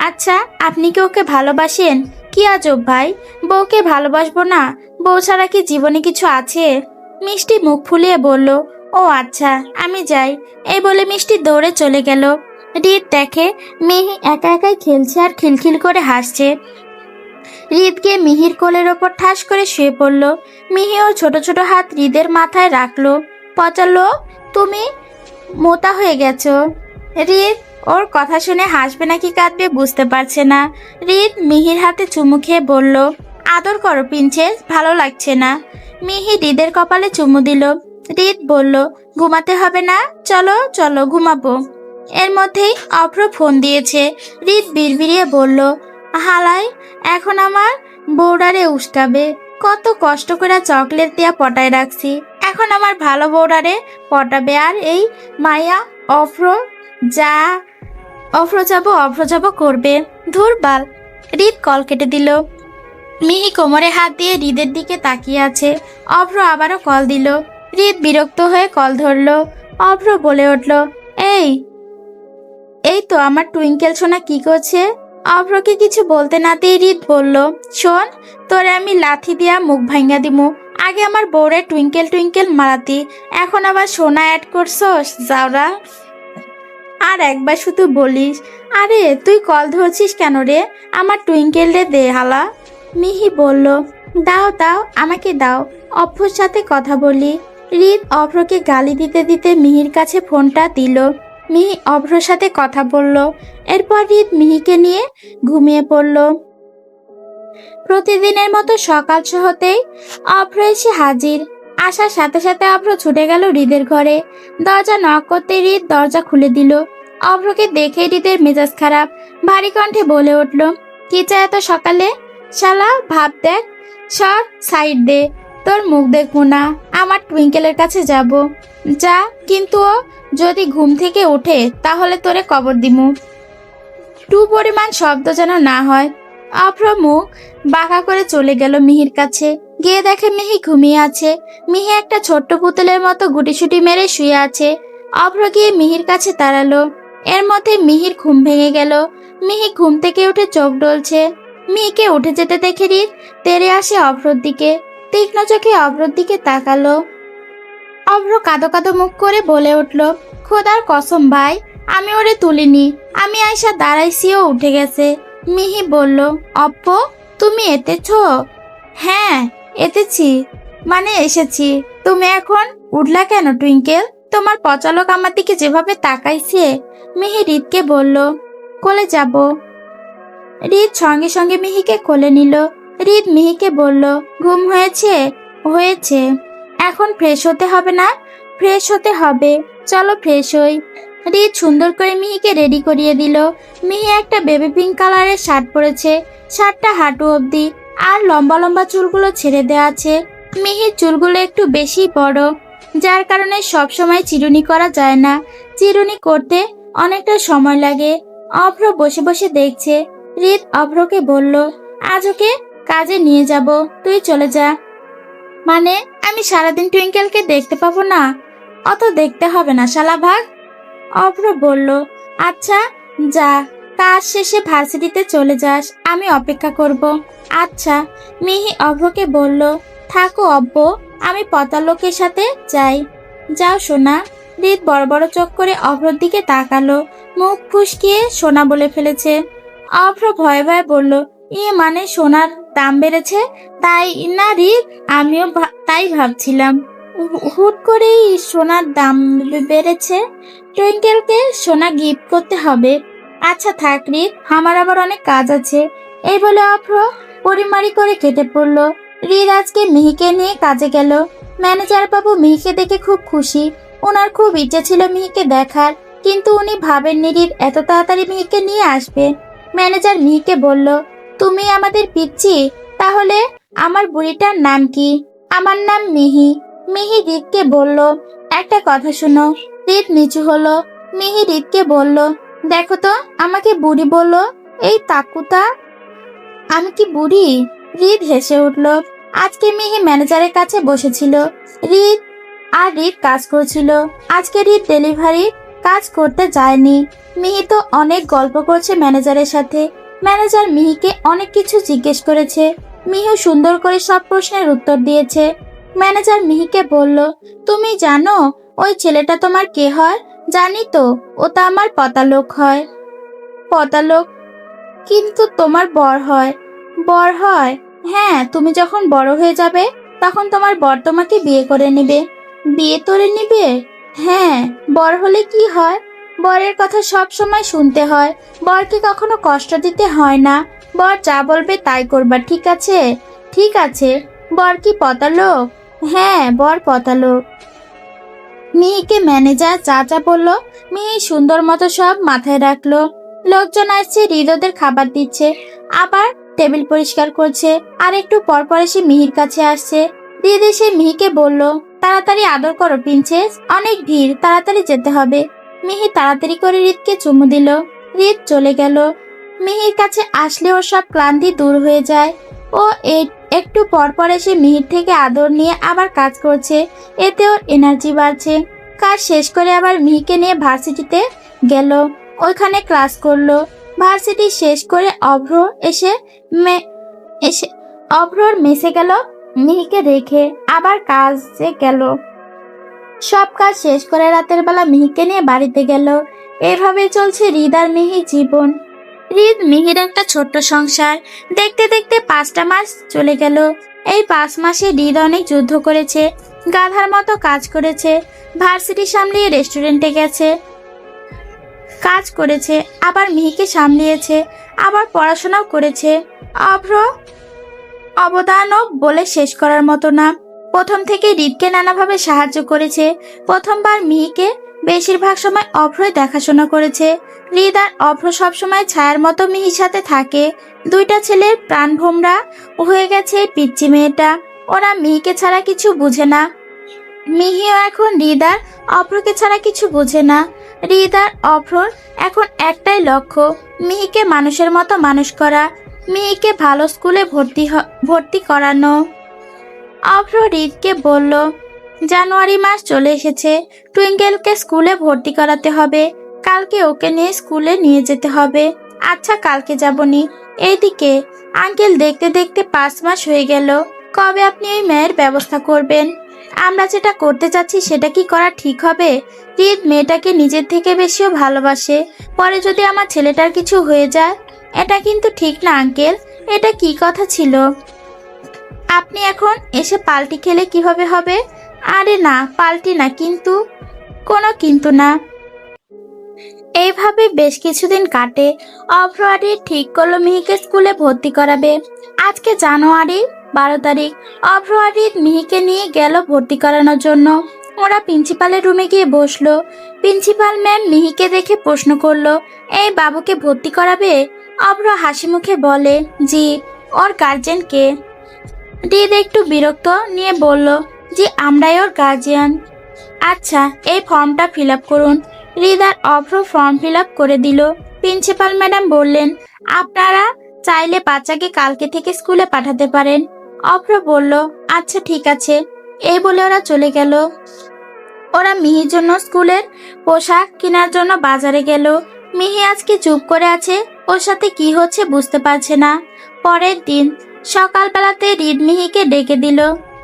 Speaker 1: আচ্ছা আপনি কি ওকে ভালোবাসেন? কি আজব ভাই, বউকে ভালোবাসবো না? বউ ছাড়া কি জীবনে কিছু আছে? মিষ্টি মুখ ফুলিয়ে বলল, ও আচ্ছা, আমি যাই। এই বলে মিষ্টি দৌড়ে চলে গেল। হৃদ দেখে মিহি একা একাই খেলছে আর খিলখিল করে হাসছে। হৃদ গিয়ে মিহির কোলের ওপর ঠাস করে শুয়ে পড়ল। মিহি ওর ছোট ছোট হাত হৃদের মাথায় রাখলো। পচালো, তুমি মোটা হয়ে গেছো। হৃদ ওর কথা শুনে হাসবে নাকি কাঁদবে বুঝতে পারছে না। হৃদ মিহির হাতে চুমু খেয়ে বলল, আদর করো প্রিন্সেস, ভালো লাগছে না। মিহি হৃদের কপালে চুমু দিল। হৃদ বলল, ঘুমাতে হবে না? চলো চলো ঘুমাবো। এর মধ্যেই অভ্র ফোন দিয়েছে। হৃদ বিড়বিড়িয়ে বলল, হালাই এখন আমার বউডারে উস্কাবে। কত কষ্ট করে চকলেট দিয়া পটায় রাখছি, এখন আমার ভালো বউডারে পটাবে। আর এই মায়া অভ্র যা অভ্র যাব করবে। ধুর বাল। হৃদ কল কেটে দিল। মিহি কোমরে হাত দিয়ে হৃদের দিকে তাকিয়ে আছে। অভ্র আবারও কল দিল। হৃদ বিরক্ত হয়ে কল ধরলো। অভ্র বলে উঠল, এই এই তো আমার টুইঙ্কেল সোনা কি করছে? অভ্রকে কিছু বলতে না দিয়ে হৃদ বলল, শোন, তোরে আমি লাথি দিয়া মুখ ভাঙ্গা দিমু। আগে আমার বউরে টুইঙ্কেল টুইঙ্কেল মারাতি, এখন আবার সোনা অ্যাড করছস, যাওরা। আর একবার শুধু বলিস। আরে তুই কল ধরছিস কেন রে? আমার টুইঙ্কেল রে দে হালা। মিহি বলল, দাও দাও, আমাকে দাও, অভ্রর সাথে কথা বলি। হৃদ অভ্রকে গালি দিতে দিতে মিহির কাছে ফোনটা দিল। মিহি অভ্রর সাথে কথা বলল। এরপর হৃদ মিহিকে নিয়ে ঘুমিয়ে পড়ল। প্রতিদিনের মতো সকাল হতেই অভ্র এসে হাজির। আসার সাথে সাথে অভ্র ছুটে গেল হৃদের ঘরে। দরজা নক করতে হৃদ দরজা খুলে দিল। অভ্রকে দেখে হৃদের মেজাজ খারাপ, ভারী কণ্ঠে বলে উঠল, কি চাই এত সকালে? শালা ভাব দেখ, সর সাইড দে, তোর মুখ দেখবো না। আমার টুইঙ্কেলের কাছে যাব। যা, কিন্তু ও যদি ঘুম থেকে ওঠে তাহলে তোরে কবর দিমু। টু পরিমাণ শব্দ যেন না হয়। অভ্র মুখ বাঁকা করে চলে গেল মিহির কাছে। গিয়ে দেখে মিহি ঘুমিয়ে আছে। মিহি একটা ছোট্ট পুতুলের মতো গুটিসুটি মেরে শুয়ে আছে। অভ্র গিয়ে মিহির কাছে দাঁড়ালো। এর মধ্যে মিহির ঘুম ভেঙে গেল। মিহি ঘুম থেকে উঠে চোখ ডলছে। মিহিকে উঠে যেতে দেখে হৃদ তেড়ে আসে অভ্রর দিকে। তীক্ষ্ণ চোখে অভ্রর দিকে তাকালো। অভ্র কাঁদো কাঁদো মুখ করে বলে উঠল, খোদার কসম ভাই, আমি ওরে তুলিনি, আমি আয়সা দাঁড়াইছি ও উঠে গেছে। মিহি বলল, অপ্প তুমি এতেছ? হ্যাঁ এতেছি, মানে এসেছি। তুমি এখন উঠলা কেন টুইঙ্কেল? তোমার পচালক আমার দিকে যেভাবে তাকাইছে। মিহি হৃদকে বলল, কোলে যাব। হৃদ সঙ্গে সঙ্গে মিহিকে কোলে নিল। হৃদ মিহিকে বলল, ঘুম হয়েছে? হয়েছে। এখন ফ্রেশ হতে হবে না? ফ্রেশ হতে হবে, চলো ফ্রেশ হই। হৃদ সুন্দর করে মিহিকে রেডি করিয়ে দিল। মিহি একটা বেবি পিঙ্ক কালারের শার্ট পরেছে। শার্টটা হাঁটু অবধি, আর লম্বা লম্বা চুলগুলো ছেড়ে দেওয়া আছে। মিহির চুলগুলো একটু বেশি বড়, যার কারণে সবসময় চিরুনি করা যায় না। চিরুনি করতে অনেকটা সময় লাগে। অভ্র বসে বসে দেখছে। হৃদ অভ্রকে বলল, আজ ওকে কাজে নিয়ে যাব, তুই চলে যা। মানে আমি সারাদিন টুইঙ্কেলকে দেখতে পাবো না? অত দেখতে হবে না শালাভাগ। অভ্র বলল, আচ্ছা যা, কাজ শেষে ভার্সিটিতে চলে যাস, আমি অপেক্ষা করব। আচ্ছা। মিহি অভ্রকে বলল, থাকো অব্ব, আমি পতালোকের সাথে যাই। যাও সোনা। হৃদ বড় বড় চোখ করে অভ্রর দিকে তাকালো, মুখ ফুসকিয়ে সোনা বলে ফেলেছে। অভ্র ভয়ে ভয়ে বলল, মানে সোনার দাম বেড়েছে? তাই না হৃদ? আমিও তাই ভাবছিলাম। হুট করেই সোনার দাম বেড়েছে। টুইঙ্কেলকে সোনা গিফট করতে হবে। আচ্ছা থাক হৃদ, আমার আবার অনেক কাজ আছে। এই বলে অভ্র পরিমারি করে কেটে পড়ল। হৃদ আজকে মিহিকে নিয়ে কাজে গেল। ম্যানেজার বাবু মিহিকে দেখে খুব খুশি। ওনার খুব ইচ্ছে ছিল মিহিকে দেখার, কিন্তু উনি ভাবেননি হৃদ এত তাড়াতাড়ি মিহিকে নিয়ে আসবে। ম্যানেজার মিহিকে বলল, তুমি আমাদের পিচ্চি, তাহলে আমার বুড়িটার নাম কি? আমার নাম মিহি। মিহি হৃদকে বলল, একটা কথা শুনো। হৃদ নিচু হলো। মিহি হৃদকে বলল, দেখো তো, আমাকে বুড়ি বললো, এই তাকুতা। আমি কি বুড়ি? হৃদ হেসে উঠল। আজকে মিহি ম্যানেজারের কাছে বসেছিল। হৃদ কাজ করছিল। আজকে হৃদ ডেলিভারি কাজ করতে যায়নি। মিহি তো অনেক গল্প করছে ম্যানেজারের সাথে। ম্যানেজার মিহিকে অনেক কিছু জিজ্ঞেস করেছে। মিহি সুন্দর করে সব প্রশ্নের উত্তর দিয়েছে। ম্যানেজার মিহিকে বলল, তুমি জানো ওই ছেলেটা তোমার কে হয়? জানি তো, ওটা আমার পতালোক হয়। পতালোক? কিন্তু তোমার বর হয়। বর হয়? হ্যাঁ, তুমি যখন বড় হয়ে যাবে তখন তোমার বর তোমাকে বিয়ে করে নেবে। বিয়ে করে নিবে? হ্যাঁ। বর হলে কি হয়? বরের কথা সব সময় শুনতে হয়। বরকে কখনো কষ্ট দিতে হয় না। বর যা বলবে তাই করবা, ঠিক আছে? ঠিক আছে। বর কি পতালোক? হ্যাঁ, বর পতালোক। মিহিকে ম্যানেজার যা যা বলল মিহি সুন্দর মতো সব মাথায় রাখলো। লোকজন আসছে, হৃদয়দের খাবার দিচ্ছে, আবার টেবিল পরিষ্কার করছে। আর একটু পর পর এসে মিহির কাছে আসছে। হৃদ এসে মিহিকে বলল, তাড়াতাড়ি আদর করো প্রিন্সেস, অনেক ভিড়, তাড়াতাড়ি যেতে হবে। মিহি তাড়াতাড়ি করে হৃদকে চুমু দিল। হৃদ চলে গেল। মিহির কাছে আসলে ওর সব ক্লান্তি দূর হয়ে যায়। ও একটু পর পর এসে মিহির থেকে আদর নিয়ে আবার কাজ করছে। এতে ওর এনার্জি বাড়ছে। কাজ শেষ করে আবার মিহিকে নিয়ে ভার্সিটিতে গেল। ওইখানে ক্লাস করলো। ভার্সিটি শেষ করে এসে অভ্রর মেসে গেল। মিহিকে রেখে আবার কাজে গেল। সব কাজ শেষ করে রাতের বেলা মিহিকে নিয়ে বাড়িতে গেল। এভাবে চলছে হৃদ আর মিহি জীবন। হৃদ মিহির একটা ছোট্ট সংসার। দেখতে দেখতে 5টা মাস চলে গেল। এই 5 মাসে হৃদ অনেক যুদ্ধ করেছে, গাধার মতো কাজ করেছে, ভার্সিটি সামলিয়ে রেস্টুরেন্টে গেছে, কাজ করেছে, আবার মিহিকে সামলিয়েছে, আবার পড়াশোনাও করেছে। অভ্র অবদানও বলে শেষ করার মতো না। প্রথম থেকে হৃদকে নানাভাবে সাহায্য করেছে। প্রথমবার মিহিকে বেশিরভাগ সময় অভ্রই দেখাশোনা করেছে। হৃদ আর অভ্র সবসময় ছায়ার মতো মিহির সাথে থাকে। 2টা ছেলের প্রাণ ভোমরা হয়ে গেছে এই পিচ্চি মেয়েটা। ওরা মিহিকে ছাড়া কিছু বুঝে না। মিহিও এখন হৃদ আর অভ্রকে ছাড়া কিছু বোঝে না। হৃদ আর অভ্রর এখন একটাই লক্ষ্য, মিহিকে মানুষের মতো মানুষ করা, মিহিকে ভালো স্কুলে ভর্তি করানো। অভ্র হৃদকে বলল, জানুয়ারি মাস চলে এসেছে, টুইঙ্কেলকে স্কুলে ভর্তি করাতে হবে। কালকে ওকে নিয়ে স্কুলে নিয়ে যেতে হবে। আচ্ছা, কালকে যাবনি। এইদিকে আঙ্কেল, দেখতে দেখতে 5 মাস হয়ে গেল। কবে আপনি ওই মেয়ের ব্যবস্থা করবেন? আমরা যেটা করতে চাচ্ছি সেটা কি করা ঠিক হবে? হৃদ মেয়েটাকে নিজের থেকে বেশিও ভালোবাসে। পরে যদি আমার ছেলেটার কিছু হয়ে যায়, এটা কিন্তু ঠিক না আঙ্কেল। এটা কি কথা ছিল? আপনি এখন এসে পাল্টি খেলে কিভাবে হবে? আরে না, পাল্টি না, কিন্তু কোনো কিন্তু না। এইভাবে বেশ কিছুদিন কাটে। অভ্র আর হৃদ ঠিক করলো মিহিকে স্কুলে ভর্তি করাবে। আজকে জানুয়ারি 12 তারিখ। অভ্র আর হৃদ মিহিকে নিয়ে গেল ভর্তি করানোর জন্য। ওরা প্রিন্সিপালের রুমে গিয়ে বসলো। প্রিন্সিপাল ম্যাম মিহিকে দেখে প্রশ্ন করলো, এই বাবুকে ভর্তি করাবে? অভ্র হাসি মুখে বলে, জি। ওর গার্জেন কে? হৃদ একটু বিরক্ত নিয়ে বলল, জি, আমরাই ওর গার্জিয়ান। আচ্ছা, এই ফর্মটা ফিল আপ করুন। হৃদ আর অভ্র ফর্ম ফিল আপ করে দিল। প্রিন্সিপাল ম্যাডাম বললেন, আপনারা চাইলে বাচ্চাকে কালকে থেকে স্কুলে পাঠাতে পারেন। অভ্র বলল, আচ্ছা ঠিক আছে, এই বলে ওরা চলে গেল। ওরা মিহির জন্য স্কুলের পোশাক কেনার জন্য বাজারে গেল। মিহি আজকে চুপ করে আছে, ওর সাথে কি হচ্ছে বুঝতে পারছে না। পরের দিন সকালবেলাতে রিদ মিহিকে ডেকে দিল।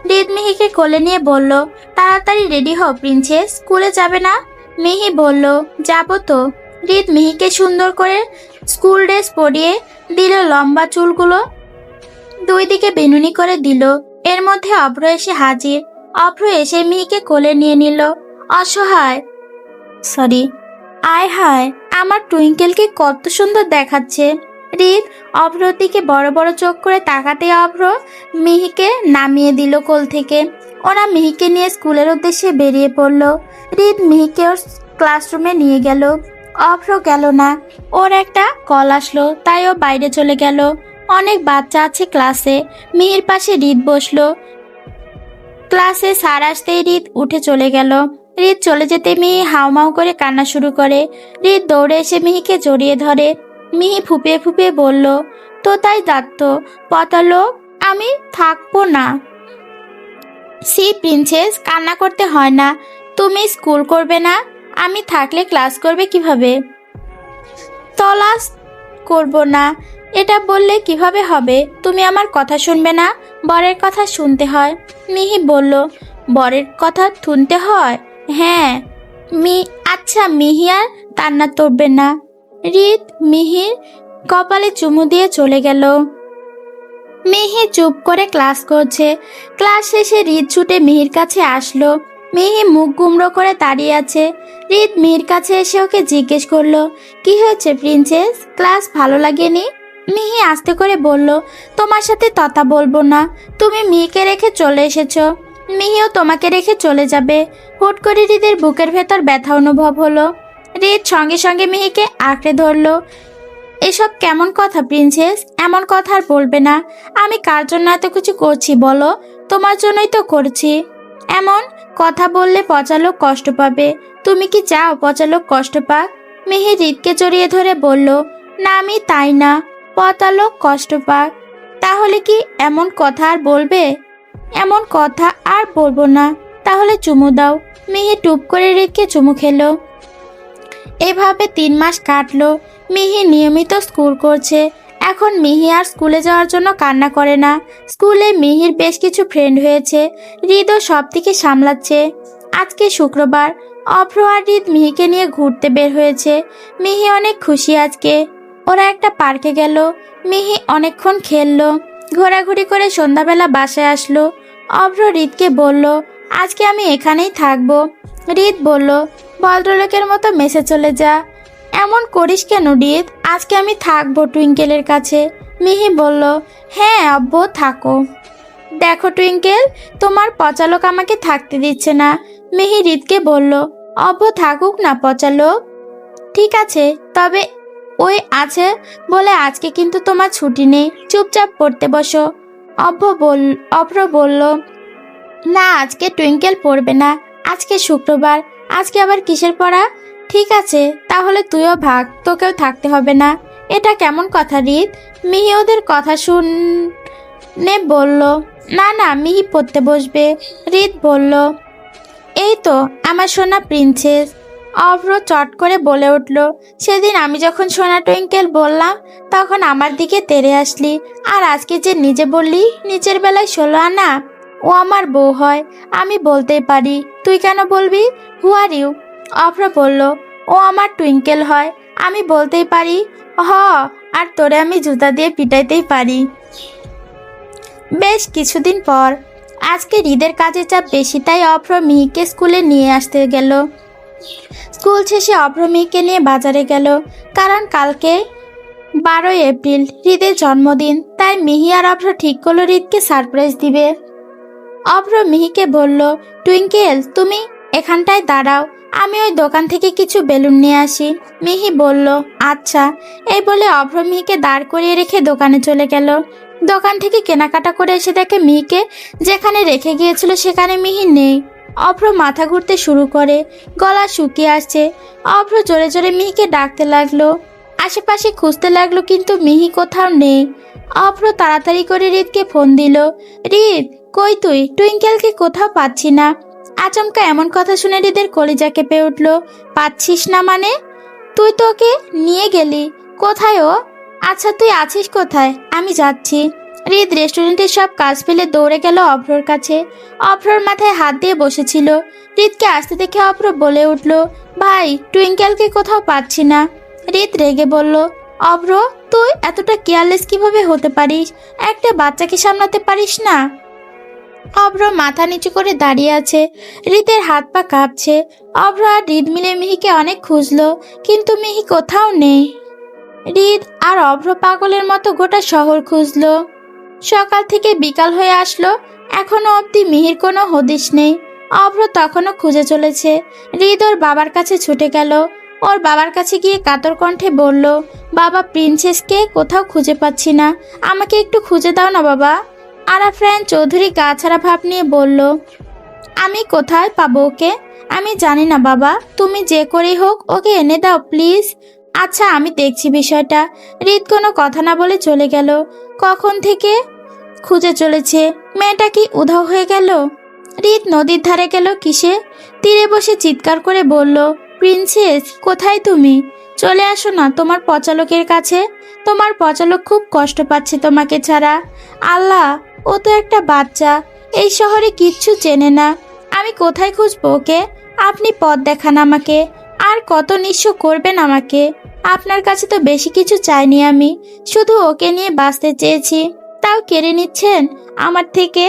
Speaker 1: রিদ মিহিকে কোলে নিয়ে বলল, তাড়াতাড়ি রেডি হও প্রিন্সেস, স্কুলে যাবে না? মিহি বলল, যাবো তো। রিদ মিহিকে সুন্দর করে স্কুল ড্রেস পরিয়ে দিল, লম্বা চুলগুলো দুই দিকে বেনুনি করে দিল। এর মধ্যে অভ্র এসে হাজির। অভ্র এসে মিহিকে কোলে নিয়ে নিল। অসহায় আয় হায়, আমার টুইঙ্কেলকে কত সুন্দর দেখাচ্ছে। রিদ অভ্রর দিকে বড় বড় চোখ করে তাকাতে অভ্র মিহিকে নামিয়ে দিল কোল থেকে। ওরা মিহিকে নিয়ে স্কুলের উদ্দেশ্যে বেরিয়ে পড়ল। রিদ মিহিকে ওর ক্লাসরুমে নিয়ে গেল। অভ্র গেল না, ওর একটা কল আসলো, তাই ও বাইরে চলে গেল। অনেক বাচ্চা আছে ক্লাসে। মিহির পাশে রিদ বসলো। ক্লাসে স্যার আসতেই রিদ উঠে চলে গেল। রিদ চলে যেতে মিহি হাউমাউ করে কান্না শুরু করে। রিদ দৌড়ে এসে মিহিকে জড়িয়ে ধরে। মিহি ফুপিয়ে ফুপিয়ে বলল, তো তাই যাত্ত পতালো, আমি থাকবো না। সি প্রিন্সেস, কান্না করতে হয় না। তুমি স্কুল করবে না, আমি থাকলে ক্লাস করবে কিভাবে? তলাস করব না, এটা বললে কিভাবে হবে? তুমি আমার কথা শুনবে না, বরের কথা শুনতে হয়। মিহি বলল, বরের কথা শুনতে হয়? হ্যাঁ। আচ্ছা মিহি আর কান্না করবে না। রিদ মিহির কপালে চুমু দিয়ে চলে গেল। মিহি চুপ করে ক্লাস করছে। ক্লাস শেষে রিদ ছুটে মিহির কাছে আসলো। মিহি মুখ গুমড়ো করে দাঁড়িয়ে আছে। রিদ মিহির কাছে এসে ওকে জিজ্ঞেস করলো, কি হয়েছে প্রিন্সেস, ক্লাস ভালো লাগেনি? মিহি আস্তে করে বলল, তোমার সাথে কথা বলবো না, তুমি মিহিকে রেখে চলে এসেছো, মিহিও তোমাকে রেখে চলে যাবে। হুট করে রিদের বুকের ভেতর ব্যথা অনুভব হলো। রিদ সঙ্গে সঙ্গে মিহিকে আঁকড়ে ধরলো। এসব কেমন কথা প্রিন্সেস, এমন কথা আর বলবে না। আমি কার জন্য এত কিছু করছি বলো? তোমার জন্যই তো করছি। এমন কথা বললে পচালোক কষ্ট পাবে। তুমি কি চাও পচালোক কষ্ট পাক? মিহি রিদকে জড়িয়ে ধরে বলল, না আমি তাই না, পচালোক কষ্ট পাক। তাহলে কি এমন কথা আর বলবে? এমন কথা আর বলবো না। তাহলে চুমু দাও। মিহি টুপ করে রিদকে চুমু খেলো। এভাবে 3 মাস কাটলো। মিহি নিয়মিত স্কুল করছে। এখন মিহি আর স্কুলে যাওয়ার জন্য কান্না করে না। স্কুলে মিহির বেশ কিছু ফ্রেন্ড হয়েছে। হৃদও সব দিকে সামলাচ্ছে। আজকে শুক্রবার। অভ্র আর হৃদ মিহিকে নিয়ে ঘুরতে বের হয়েছে। মিহি অনেক খুশি আজকে। ওরা একটা পার্কে গেল। মিহি অনেকক্ষণ খেললো। ঘোরাঘুরি করে সন্ধ্যাবেলা বাসায় আসলো। অভ্র হৃদকে বলল, আজকে আমি এখানেই থাকবো। হৃদ বলল, ভদ্রলোকের মতো মেসে চলে যা। এমন করিস কেন হৃদ, আজকে আমি থাকবো টুইঙ্কেলের কাছে। মিহি বলল, হ্যাঁ অব্বু থাকো। দেখো টুইঙ্কেল, তোমার পচালোক আমাকে থাকতে দিচ্ছে না। মিহি হৃদকে বলল, অব্বু থাকুক না পচালোক। ঠিক আছে, তবে ওই আছে বলে আজকে কিন্তু তোমার ছুটি নেই, চুপচাপ পড়তে বসো। অভ্র বলল, না আজকে টুইঙ্কেল পড়বে না, আজকে শুক্রবার। আজকে আবার কিসের পড়া? ঠিক আছে, তাহলে তুইও ভাগ, তোকেও থাকতে হবে না। এটা কেমন কথা হৃদ? মিহি ওদের কথা শুনে বলল, না না মিহি পড়তে বসবে। হৃদ বলল, এই তো আমার সোনা প্রিন্সেস। অভ্র চট করে বলে উঠল, সেদিন আমি যখন সোনা টুইঙ্কেল বললাম তখন আমার দিকে তেড়ে আসলি, আর আজকে যে নিজে বললি নিচের বেলায় 16 আনা। ও আমার বউ হয়, আমি বলতেই পারি, তুই কেন বলবি? হু আর ইউ? অভ্র বলল, ও আমার টুইঙ্কেল হয়, আমি বলতেই পারি। আর তোরে আমি জুতা দিয়ে পিটাইতেই পারি। বেশ কিছুদিন পর, আজকে হৃদের কাজের চাপ বেশি, তাই অভ্র মিহিকে স্কুলে নিয়ে আসতে গেল। স্কুল শেষে অভ্র মিহিকে নিয়ে বাজারে গেল, কারণ কালকে 12 এপ্রিল হৃদের জন্মদিন। তাই মিহি আর অভ্র ঠিক করলো হৃদকে সারপ্রাইজ দিবে। অভ্র মিহিকে বলল, টুইঙ্কেল তুমি এখানটায় দাঁড়াও, আমি ওই দোকান থেকে কিছু বেলুন নিয়ে আসি। মিহি বলল, আচ্ছা। এই বলে অভ্র মিহিকে দাঁড় করিয়ে রেখে দোকানে চলে গেল। দোকান থেকে কেনাকাটা করে এসে দেখে মিহিকে যেখানে রেখে গিয়েছিল সেখানে মিহি নেই। অভ্র মাথা ঘুরতে শুরু করে, গলা শুকিয়ে আসছে। অভ্র জোরে জোরে মিহিকে ডাকতে লাগলো, আশেপাশে খুঁজতে লাগলো, কিন্তু মিহি কোথাও নেই। অভ্র তাড়াতাড়ি করে হৃদকে ফোন দিল, হৃদ কই তুই? টুইঙ্কেলকে কোথাও পাচ্ছি না। আচমকা এমন কথা শুনে হৃদের কলিজা কেঁপে উঠল। পাচ্ছিস না মানে? তুই তো ওকে নিয়ে গেলি। কোথায় ও? আচ্ছা তুই আছিস কোথায়? আমি যাচ্ছি। হৃদ রেস্টুরেন্টের সব কাজ ফেলে দৌড়ে গেল অভ্রর কাছে। অভ্রর মাথায় হাত দিয়ে বসেছিল। হৃদকে আসতে দেখে অভ্র বলে উঠল, ভাই টুইঙ্কেলকে কোথাও পাচ্ছি না। হৃদ রেগে বলল, অভ্র তুই এতটা কেয়ারলেস কিভাবে হতে পারিস? একটা বাচ্চাকে সামলাতে পারিস না? অভ্র মাথা নিচু করে দাঁড়িয়ে আছে। হৃদের হাত পা কাঁপছে। অভ্র আর হৃদ মিলে মিহিকে অনেক খুঁজলো, কিন্তু মিহি কোথাও নেই। হৃদ আর অভ্র পাগলের মতো গোটা শহর খুঁজলো। সকাল থেকে বিকাল হয়ে আসলো, এখনো অবধি মিহির কোনো হদিশ নেই। অভ্র তখনও খুঁজে চলেছে। হৃদ ওর বাবার কাছে ছুটে গেল। ওর বাবার কাছে গিয়ে কাতর কণ্ঠে বলল, বাবা প্রিন্সেসকে কোথাও খুঁজে পাচ্ছি না, আমাকে একটু খুঁজে দাও না বাবা। আরাফরান চৌধুরী গা ছাড়া ভাব নিয়ে বলল, আমি কোথায় পাবো ওকে? আমি জানি না বাবা, তুমি যে করেই হোক ওকে এনে দাও প্লিজ। আচ্ছা আমি দেখছি বিষয়টা। হৃদ কোনো কথা না বলে চলে গেল। কখন থেকে খুঁজে চলেছে, মেয়েটা কি উধাও হয়ে গেল? হৃদ নদীর ধারে গেল কিসে? তীরে বসে চিৎকার করে বলল, প্রিন্সেস কোথায় তুমি? চলে আসো না তোমার পচালকের কাছে। তোমার পচালক খুব কষ্ট পাচ্ছে তোমাকে ছাড়া। আল্লাহ, ও তো একটা বাচ্চা, এই শহরে কিচ্ছু চেনে না। আমি কোথায় খুঁজবো ওকে? আপনি পথ দেখান আমাকে। আর কত নিঃস্ব করবেন আমাকে? আপনার কাছে তো বেশি কিছু চাইনি, আমি শুধু ওকে নিয়ে বাঁচতে চেয়েছি, তাও কেড়ে নিচ্ছেন আমার থেকে।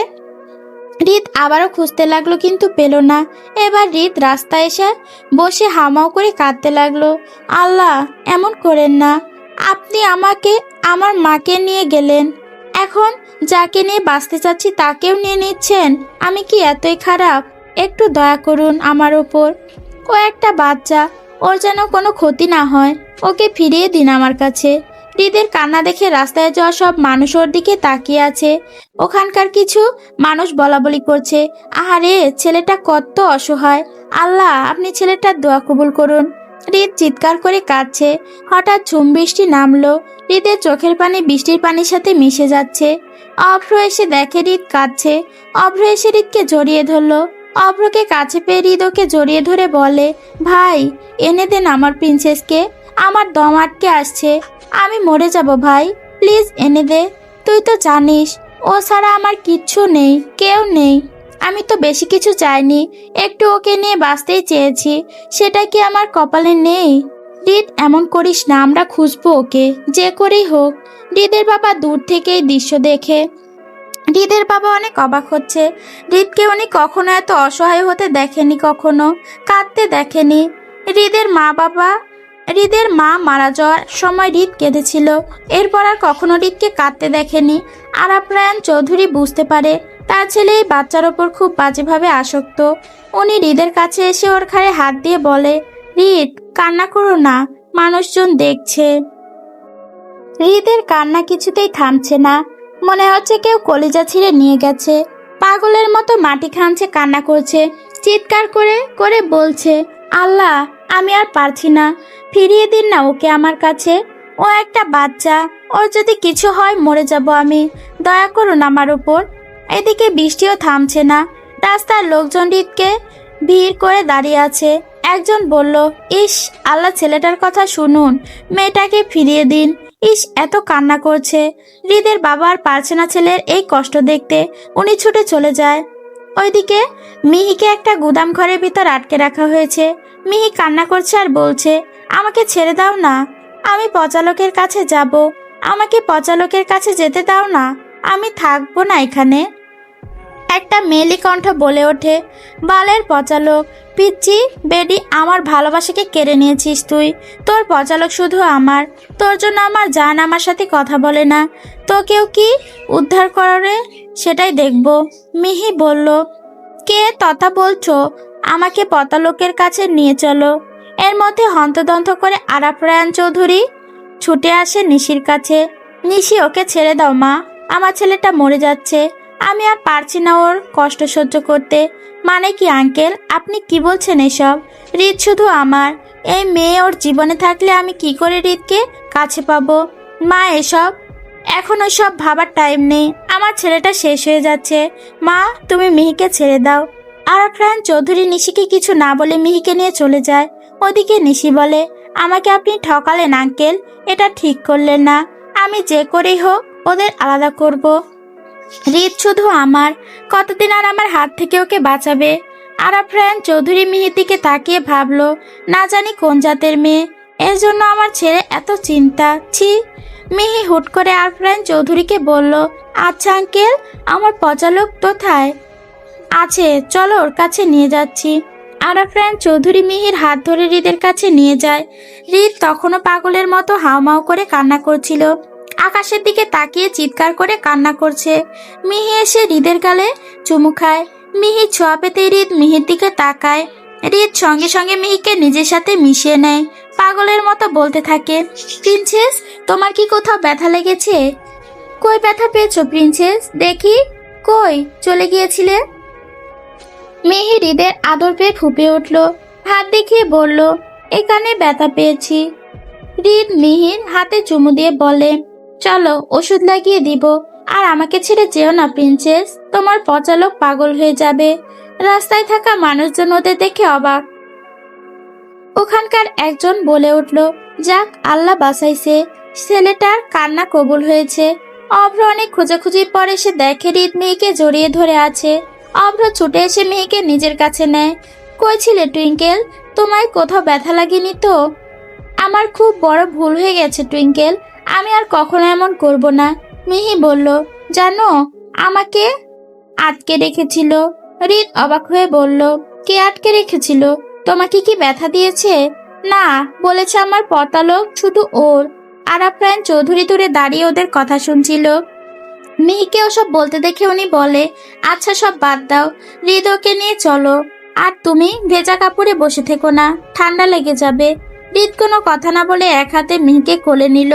Speaker 1: হৃদ আবারও খুঁজতে লাগলো কিন্তু পেল না। এবার হৃদ রাস্তায় এসে বসে হামাও করে কাঁদতে লাগলো, আল্লাহ এমন করেন না। আপনি আমাকে আমার মাকে নিয়ে গেলেন, এখন যাকে নিয়ে বাঁচতে চাচ্ছি তাকেও নিয়ে নিচ্ছেন। আমি কি এতই খারাপ? একটু দয়া করুন আমার ওপর। ও একটা বাচ্চা, ওর যেন কোনো ক্ষতি না হয়। ওকে ফিরিয়ে দিন আমার কাছে। হৃদের কান্না দেখে রাস্তায় যাওয়া সব মানুষ ওর দিকে তাকিয়ে আছে। ওখানকার কিছু মানুষ বলাবলি করছে, আহারে ছেলেটা কত অসহায়। আল্লাহ আপনি ছেলেটার দোয়া কবুল করুন। হৃদ চিৎকার করে কাঁদছে। হঠাৎ ঝুম বৃষ্টি নামলো। হৃদের চোখের পানি বৃষ্টির পানির সাথে মিশে যাচ্ছে। অভ্র এসে দেখে হৃদ কাঁদছে। অভ্র এসে হৃদকে জড়িয়ে ধরলো। অভ্রকে কাছে পেয়ে হৃদ ওকে জড়িয়ে ধরে বলে, ভাই এনে দেন আমার প্রিন্সেসকে, আমার দম আটকে আসছে, আমি মরে যাব ভাই, প্লিজ এনে দে। তুই তো জানিস ও ছাড়া আমার কিচ্ছু নেই, কেউ নেই। আমি তো বেশি কিছু চাইনি, একটু ওকে নিয়ে বাঁচতেই চেয়েছি, সেটা কি আমার কপালে নেই? হৃদ এমন করিস না, আমরা খুঁজবো ওকে যে করেই হোক। হৃদের বাবা দূর থেকে এই দৃশ্য দেখে হৃদের বাবা অনেক অবাক হচ্ছে। হৃদকে উনি কখনো এত অসহায় হতে দেখেনি, কখনো কাঁদতে দেখেনি। হৃদের মা মারা যাওয়ার সময় হৃদ কেঁদেছিল, এরপর আর কখনো হৃদকে কাঁদতে দেখেনি। আরাফরান চৌধুরী বুঝতে পারে তার ছেলে এই বাচ্চার ওপর খুব বাজেভাবে আসক্ত। উনি হৃদের কাছে এসে ওর ঘাড়ে হাত দিয়ে বলে, হৃদ কান্না করো না, মানুষজন দেখছে। হৃদের কান্না কিছুতেই থামছে না, মনে হচ্ছে কেউ কলিজা ছিঁড়ে নিয়ে গেছে। পাগলের মতো মাটি খামছে, কান্না করছে, চিৎকার করে করে বলছে, আল্লাহ আমি আর পারছি না, ফিরিয়ে দিন না ওকে আমার কাছে। ও একটা বাচ্চা, ওর যদি কিছু হয় মরে যাব আমি, দয়া করুন আমার উপর। এদিকে বৃষ্টিও থামছে না। রাস্তার লোকজন হৃদকে ভিড় করে দাঁড়িয়ে আছে। একজন বলল, ইস আল্লাহ ছেলেটার কথা শুনুন, মেয়েটাকে ফিরিয়ে দিন। ইস এত কান্না করছে। হৃদের বাবা আর পারছে না ছেলের এই কষ্ট দেখতে, উনি ছুটে চলে যায়। ওইদিকে মিহিকে একটা গুদাম ঘরের ভিতর আটকে রাখা হয়েছে। মিহি কান্না করছে আর বলছে, আমাকে ছেড়ে দাও না, আমি পচালকের কাছে যাব, আমাকে পচালকের কাছে যেতে দাও না, আমি থাকবো না এখানে। একটা মেয়েলি কণ্ঠ বলে ওঠে, বালের পচালক, পিচ্চি বেডি, আমার ভালোবাসাকে কেড়ে নিয়েছিস তুই। তোর পচালক শুধু আমার, তোর জন্য আমার জান আমার সাথে কথা বলে না, তোকেও কি উদ্ধার করে সেটাই দেখব। মিহি বলল, কে তথা বলছো? আমাকে পচালকের কাছে নিয়ে চলো। এর মধ্যে হন্তদন্ত করে আরাফরান চৌধুরী ছুটে আসে নিশির কাছে। নিশি ওকে ছেড়ে দাও মা, আমার ছেলেটা মরে যাচ্ছে, আমি আর পারছি না ওর কষ্ট সহ্য করতে। মানে কি আঙ্কেল, আপনি কি বলছেন এসব? হৃদ শুধু আমার, এই মেয়ে ওর জীবনে থাকলে আমি কি করে হৃদকে কাছে পাবো? মা এসব এখন ওইসব ভাবার টাইম নেই, আমার ছেলেটা শেষ হয়ে যাচ্ছে। মা, তুমি মিহিকে ছেড়ে দাও। আরাফরান চৌধুরী নিশিকে কিছু না বলে মিহিকে নিয়ে চলে যায়। ওদিকে নিশি বলে, আমাকে আপনি ঠকালেন আঙ্কেল, এটা ঠিক করলেন না। আমি যে করেই হোক ওদের আলাদা করব। রিত শুধু আমার, কতদিন আর আমার হাত থেকে ওকে বাঁচাবে? আরাফরান চৌধুরী মিহির দিকে তাকিয়ে ভাবলো, না জানি কোন জাতের মেয়ে, এর জন্য আমার ছেলে এত চিন্তা। ছি। মিহি হুট করে আরাফরান চৌধুরীকে বলল, আচ্ছা আঙ্কেল, আমার পচা লোক কোথায় আছে? চলো ওর কাছে নিয়ে যাচ্ছি। আরাফরান চৌধুরী মিহির হাত ধরে হৃদের কাছে নিয়ে যায়। হৃদ তখনও পাগলের মতো হাউমাউ করে কান্না করছিল, আকাশের দিকে তাকিয়ে চিৎকার করে কান্না করছে। মিহি এসে হৃদের গালে চুমু খায়। মিহি ছোঁয়া পেতে হৃদ মিহির দিকে তাকায়। হৃদ সঙ্গে সঙ্গে মিহিকে নিজের সাথে মিশিয়ে নেয়, পাগলের মতো বলতে থাকে, প্রিন্সেস, তোমার কি কোথাও ব্যথা লেগেছে? কই ব্যথা পেয়েছো প্রিন্সেস? দেখি, কই চলে গিয়েছিলে? মিহি হৃদের আদর পেয়ে ফুঁপে উঠল, হাত দেখিয়ে বলল, এখানে ব্যথা পেয়েছি। হৃদ মিহির হাতে চুমু দিয়ে বলে, চলো ওষুধ লাগিয়ে দিব। আর আমাকে ছেড়ে যেও না প্রিন্সেস, তোমার পচা লোক পাগল হয়ে যাবে। রাস্তায় থাকা মানুষজন ওদের দেখে অবাক। ওখানকার একজন বলে উঠল, যাক, আল্লাহ বাঁচাইছে, ছেলেটার কান্না কবুল হয়েছে। অভ্র অনেক খোঁজাখুঁজির পর এসে দেখে হৃদ মেয়েকে জড়িয়ে ধরে আছে। অভ্র ছুটে এসে মেয়েকে নিজের কাছে নেয়। কই ছিলে টুইঙ্কেল? তোমায় কোথাও ব্যথা লাগেনি তো? আমার খুব বড় ভুল হয়ে গেছে টুইঙ্কেল, আমি আর কখনো এমন করব না। মিহি বলল, জানো, আমাকে আটকে রেখেছিল। হৃদ অবাক হয়ে বলল, কে আটকে রেখেছিল? তোমাকে কি ব্যথা দিয়েছে? না, বলেছে আমার পতালোক শুধু ওর। আরাফরান চৌধুরী দূরে দাঁড়িয়ে ওদের কথা শুনছিল। মিহিকে ওসব বলতে দেখে উনি বলে, আচ্ছা সব বাদ দাও, হৃদ ওকে নিয়ে চলো। আর তুমি ভেজা কাপড়ে বসে থেকো না, ঠান্ডা লেগে যাবে। হৃদ কোনো কথা না বলে এক হাতে মিহিকে কোলে নিল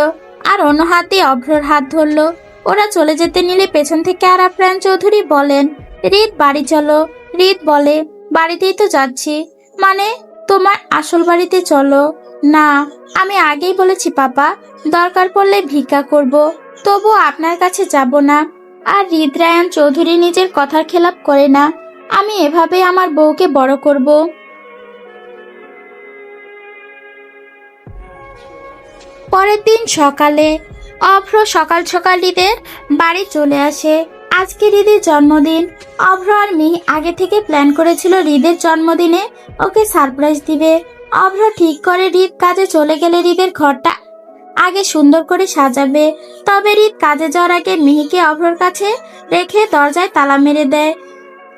Speaker 1: আর অন্য হাতে অভ্রর হাত ধরলো। ওরা চলে যেতে নিলে পেছন থেকে আরাফরান চৌধুরী বলেন, হৃদ বাড়ি চলো। হৃদ বলে, বাড়িতেই তো যাচ্ছি। মানে, তোমার আসল বাড়িতে চলো। না, আমি আগেই বলেছি পাপা, দরকার পড়লে ভিক্ষা করব, তবু আপনার কাছে যাব না। আর হৃদ রায়ান চৌধুরী নিজের কথার খেলাপ করে না। আমি এভাবে আমার বউকে বড় করব। পরের দিন সকালে অভ্র সকাল সকাল হৃদের বাড়ি চলে আসে। আজকে হৃদের জন্মদিন। অভ্র আর মিহি আগে থেকে প্ল্যান করেছিল হৃদের জন্মদিনে ওকে সারপ্রাইজ দিবে। অভ্র ঠিক করে হৃদ কাজে চলে গেলে হৃদের ঘরটা আগে সুন্দর করে সাজাবে। তবে হৃদ কাজে যাওয়ার আগে মিহিকে অভ্রর কাছে রেখে দরজায় তালা মেরে দেয়।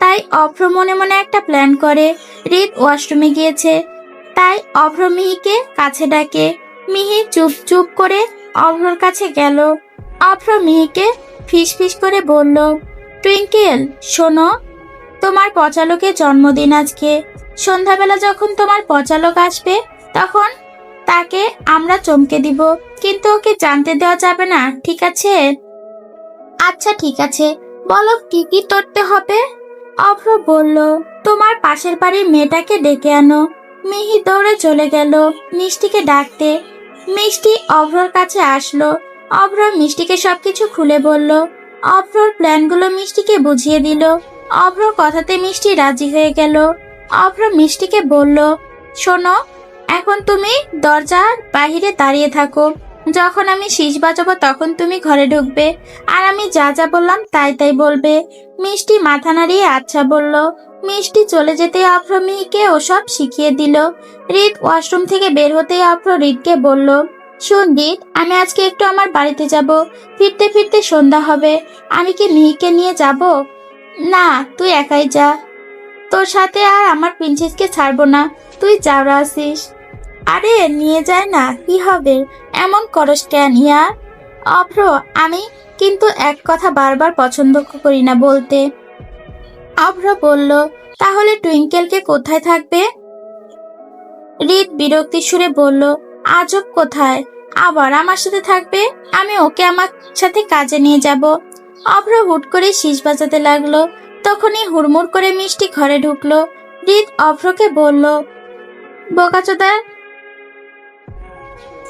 Speaker 1: তাই অভ্র মনে মনে একটা প্ল্যান করে। হৃদ ওয়াশরুমে গিয়েছে, তাই অভ্র মিহিকে কাছে ডাকে। মিহি চুপ চুপ করে অভ্রর কাছে গেল। অভ্র মিহিকে ফিস ফিস করে বলল, টুইঙ্কেল শোনো, তোমার পচালোকের জন্মদিন আজকে। সন্ধ্যাবেলা যখন তোমার পচালোক আসবে তখন তাকে আমরা চমকে দিব, কিন্তু ওকে জানতে দেওয়া যাবে না, ঠিক আছে? আচ্ছা ঠিক আছে, বলো কি কি করতে হবে? অভ্র বলল, তোমার পাশের বাড়ির মেয়েটাকে ডেকে আনো। মিহি দৌড়ে চলে গেল মিষ্টিকে ডাকতে। মিষ্টি অভ্রর কাছে আসলো। অভ্র মিষ্টিকে সবকিছু খুলে বলল। অভ্রর প্ল্যানগুলো মিষ্টিকে বুঝিয়ে দিল। অভ্রর কথাতে মিষ্টি রাজি হয়ে গেল। অভ্র মিষ্টিকে বলল, শোনো, এখন তুমি দরজার বাহিরে দাঁড়িয়ে থাকো। যখন আমি শীষ বাজাবো তখন তুমি ঘরে ঢুকবে, আর আমি যা যা বললাম তাই তাই বলবে। মিষ্টি মাথা নাড়িয়ে আচ্ছা বলল। মিষ্টি চলে যেতে অভ্র মিহিকে ওসব শিখিয়ে দিল। হৃদ ওয়াশরুম থেকে বের হতেই অভ্র হৃদকে বলল, শোন হৃদ, আমি আজকে একটু আমার বাড়িতে যাব, ফিরতে ফিরতে সন্ধ্যা হবে। আমি কি মিহিকে নিয়ে যাব? না, তুই একাই যা, তোর সাথে আর আমার প্রিন্সেসকে ছাড়বো না, তুই যাওরা আসিস। আরে নিয়ে যায় না, কি হবে, এমন করস কেন ইয়ার? অভ্র, আমি কিন্তু এক কথা বারবার পছন্দ করি না বলতে। অভ্র বলল, তাহলে টুইঙ্কেলকে কোথায় থাকবে? হৃদ বিরক্তি সুরে বলল, আজব কোথায়, আবার আমার সাথে থাকবে? আমি ওকে আমার সাথে কাজে নিয়ে যাব। অভ্র হুট করে শীষ বাজাতে লাগলো। তখনই হুড়মুড় করে মিষ্টি ঘরে ঢুকলো। হৃদ অভ্রকে বলল, বোকাচোদা,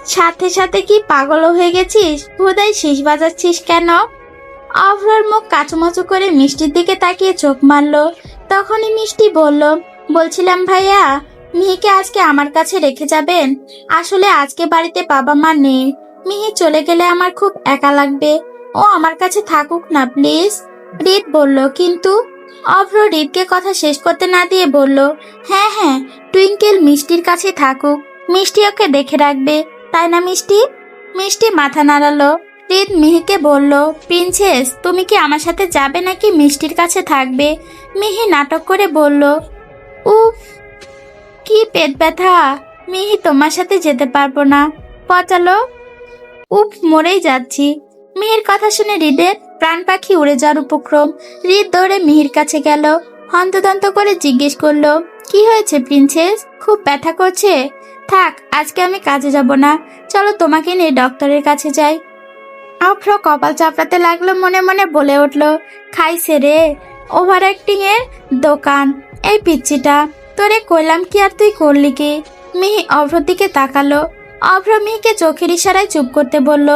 Speaker 1: সাথে সাথে কি পাগল হয়ে গেছিস? হুদাই শীষ বাজাচ্ছিস কেন? অভ্রর মুখ কাচুমাচু করে মিষ্টির দিকে তাকিয়ে চোখ মারলো। তখনই মিষ্টি বলল, বলছিলাম ভাইয়া, মিহিকে আজকে আমার কাছে রেখে যাবেন? আসলে আজকে বাড়িতে বাবা মা নেই। মিহি চলে গেলে আমার খুব একা লাগবে। ও আমার কাছে থাকুক না প্লিজ। রিত বলল, কিন্তু অভ্র রিতকে কথা শেষ করতে না দিয়ে বলল, হ্যাঁ হ্যাঁ, টুইঙ্কেল মিষ্টির কাছে থাকুক। মিষ্টি ওকে দেখে রাখবে, তাই না মিষ্টি? মিষ্টি মাথা নাড়ালো। রিত মিহিকে বলল, প্রিন্সেস, তুমি কি আমার সাথে যাবে নাকি মিষ্টির কাছে থাকবে? মিহি নাটক করে বলল, উফ কি পেট ব্যথা, মিহি তোমার সাথে যেতে পারবো না, পচালো। উফ, মরেই যাচ্ছি। মিহির কথা শুনে হৃদের প্রাণ পাখি উড়ে যাওয়ার উপক্রম। হৃদ দৌড়ে মিহির কাছে গেল, হন্তদন্ত করে জিজ্ঞেস করলো, কি হয়েছে প্রিন্সেস, খুব ব্যথা করছে? থাক, আজকে আমি কাজে যাব না, চলো তোমাকে নিয়ে ডক্টরের কাছে যাই। অভ্র কপাল চাপড়াতে লাগলো, মনে মনে বলে উঠল, খাইছে রে, ওভার অ্যাক্টিং এর দোকান এই পিচ্চিটা। তোরে কইলাম কি আর তুই করলি কি? মিহি অভ্রর দিকে তাকালো। অভ্র মিহিকে চোখের ইশারায় চুপ করতে বলল।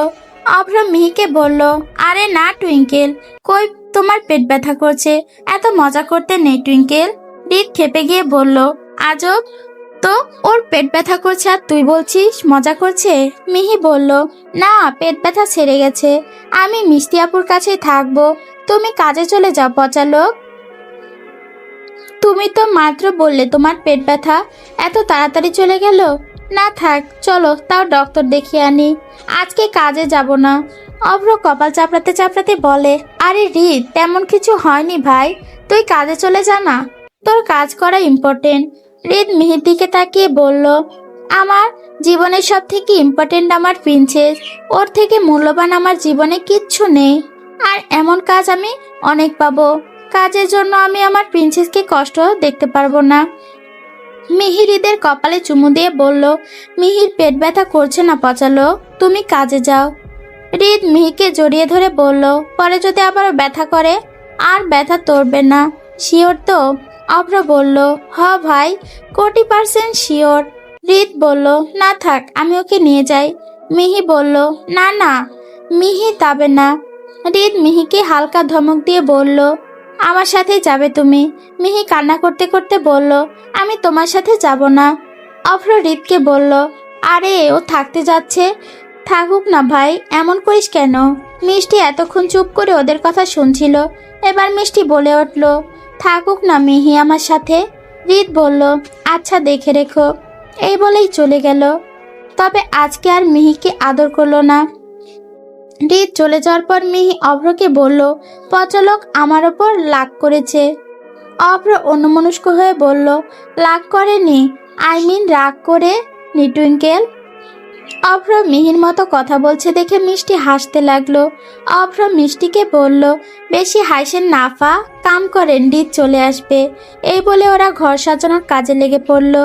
Speaker 1: অভ্র মিহিকে বলল, আরে না টুইঙ্কেল, কই তোমার পেট ব্যথা করছে, এত মজা করতে নেই টুইঙ্কেল। রিত খেপে গিয়ে বলল, আজব তো, ওর পেট ব্যথা করছে আর তুই বলছিস মজা করছে? মিহি বলল, না, পেট ব্যথা ছেড়ে গেছে, আমি মিষ্টি আপুর কাছেই থাকবো, তুমি কাজে চলে যাও পচা লোক। তুমি তো মাত্র বললে তোমার পেট ব্যথা, এত তাড়াতাড়ি চলে গেল? না থাক, চলো তাও ডক্টর দেখিয়ে আনি, আজকে কাজে যাব না। অভ্র কপাল চাপড়াতে চাপড়াতে বলে, আরে রিত, তেমন কিছু হয়নি ভাই, তুই কাজে চলে যা না, তোর কাজ করা ইম্পর্টেন্ট। রিত মিহির দিকে তাকিয়ে বলল, আমার জীবনের সব থেকে ইম্পর্টেন্ট আমার প্রিন্সেস, ওর থেকে মূল্যবান আমার জীবনে কিচ্ছু নেই। আর এমন কাজ আমি অনেক পাবো, কাজের জন্য আমি আমার প্রিন্সেসকে কষ্ট দেখতে পারবো না। মিহির হৃদের কপালে চুমু দিয়ে বলল, মিহির পেট ব্যথা করছে না পচালো, তুমি কাজে যাও। হৃদ মিহিকে জড়িয়ে ধরে বলল, পরে যদি আবার ব্যথা করে? আর ব্যথা তরবে না, শিওর তো? অভ্র বলল, হ ভাই, কোটি% শিওর। হৃদ বলল, না থাক, আমি ওকে নিয়ে যাই। মিহি বলল, না না, মিহি যাবে না। হৃদ মিহিকে হালকা ধমক দিয়ে বলল, আমার সাথেই যাবে তুমি। মিহি কান্না করতে করতে বলল, আমি তোমার সাথে যাব না। অভ্র হৃদকে বলল, আরে ও থাকতে যাচ্ছে, থাকুক না ভাই, এমন করিস কেন? মিষ্টি এতক্ষণ চুপ করে ওদের কথা শুনছিল, এবার মিষ্টি বলে উঠল, থাকুক না মিহি আমার সাথে। হৃদ বলল, আচ্ছা দেখে রেখো, এই বলেই চলে গেল। তবে আজকে আর মিহিকে আদর করলো না। হৃদ চলে যাওয়ার পর মিহি অভ্রকে বলল, পচালক আমার ওপর লাগ করেছে। অভ্র অন্যমনস্ক হয়ে বলল, লাগ করেনি, আই মিন রাগ করে নি টুইঙ্কেল। অভ্র মিহির মতো কথা বলছে দেখে মিষ্টি হাসতে লাগলো। অভ্র মিষ্টিকে বলল, বেশি হাসেন না ফা, কাম করেন, হৃদ চলে আসবে। এই বলে ওরা ঘর সাজানোর কাজে লেগে পড়ল।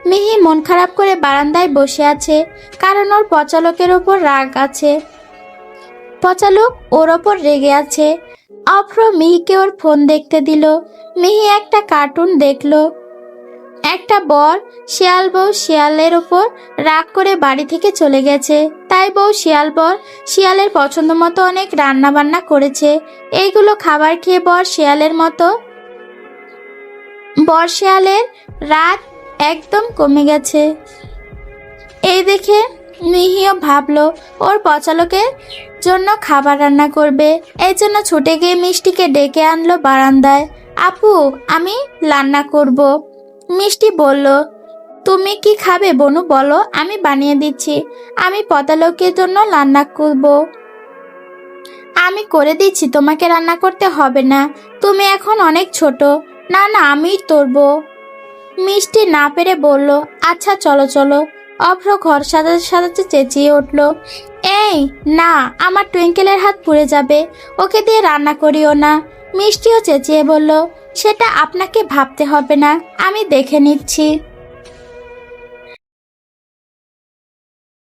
Speaker 1: মিহি মন খারাপ করে বারান্দায় বসে আছে, কারণ ওর পচালকের ওপর রাগ আছে। পচালক ওর ওপর রেগে আছে। অভ্র মিহিকে ওর ফোন দেখতে দিল। মিহি একটা কার্টুন দেখলো। একটা বর শিয়াল বউ শিয়ালের ওপর রাগ করে বাড়ি থেকে চলে গেছে, তাই বউ শিয়াল বর শিয়ালের পছন্দ মতো অনেক রান্না বান্না করেছে। এইগুলো খাবার খেয়ে বর শিয়ালের রাগ একদম কমে গেছে। এই দেখে মিহিও ভাবলো ওর পচালকের জন্য খাবার রান্না করবে। এই জন্য ছুটে গিয়ে মিষ্টিকে ডেকে আনলো বারান্দায়। আপু, আমি রান্না করব। মিষ্টি বলল, তুমি কি খাবে বনু, বলো, আমি বানিয়ে দিচ্ছি। আমি পচালকের জন্য রান্না করব। আমি করে দিচ্ছি, তোমাকে রান্না করতে হবে না, তুমি এখন অনেক ছোট। না না, আমিই করবো। মিষ্টি না পেরে বলল, আচ্ছা চলো চলো। অভ্র ঘর সাজাতে সাজাতে চেঁচিয়ে উঠল, এই না, আমার টুইঙ্কেলের হাত পুড়ে যাবে, ওকে দিয়ে রান্না করিও না। মিষ্টিও চেঁচিয়ে বলল, সেটা আপনাকে ভাবতে হবে না, আমি দেখে নিচ্ছি।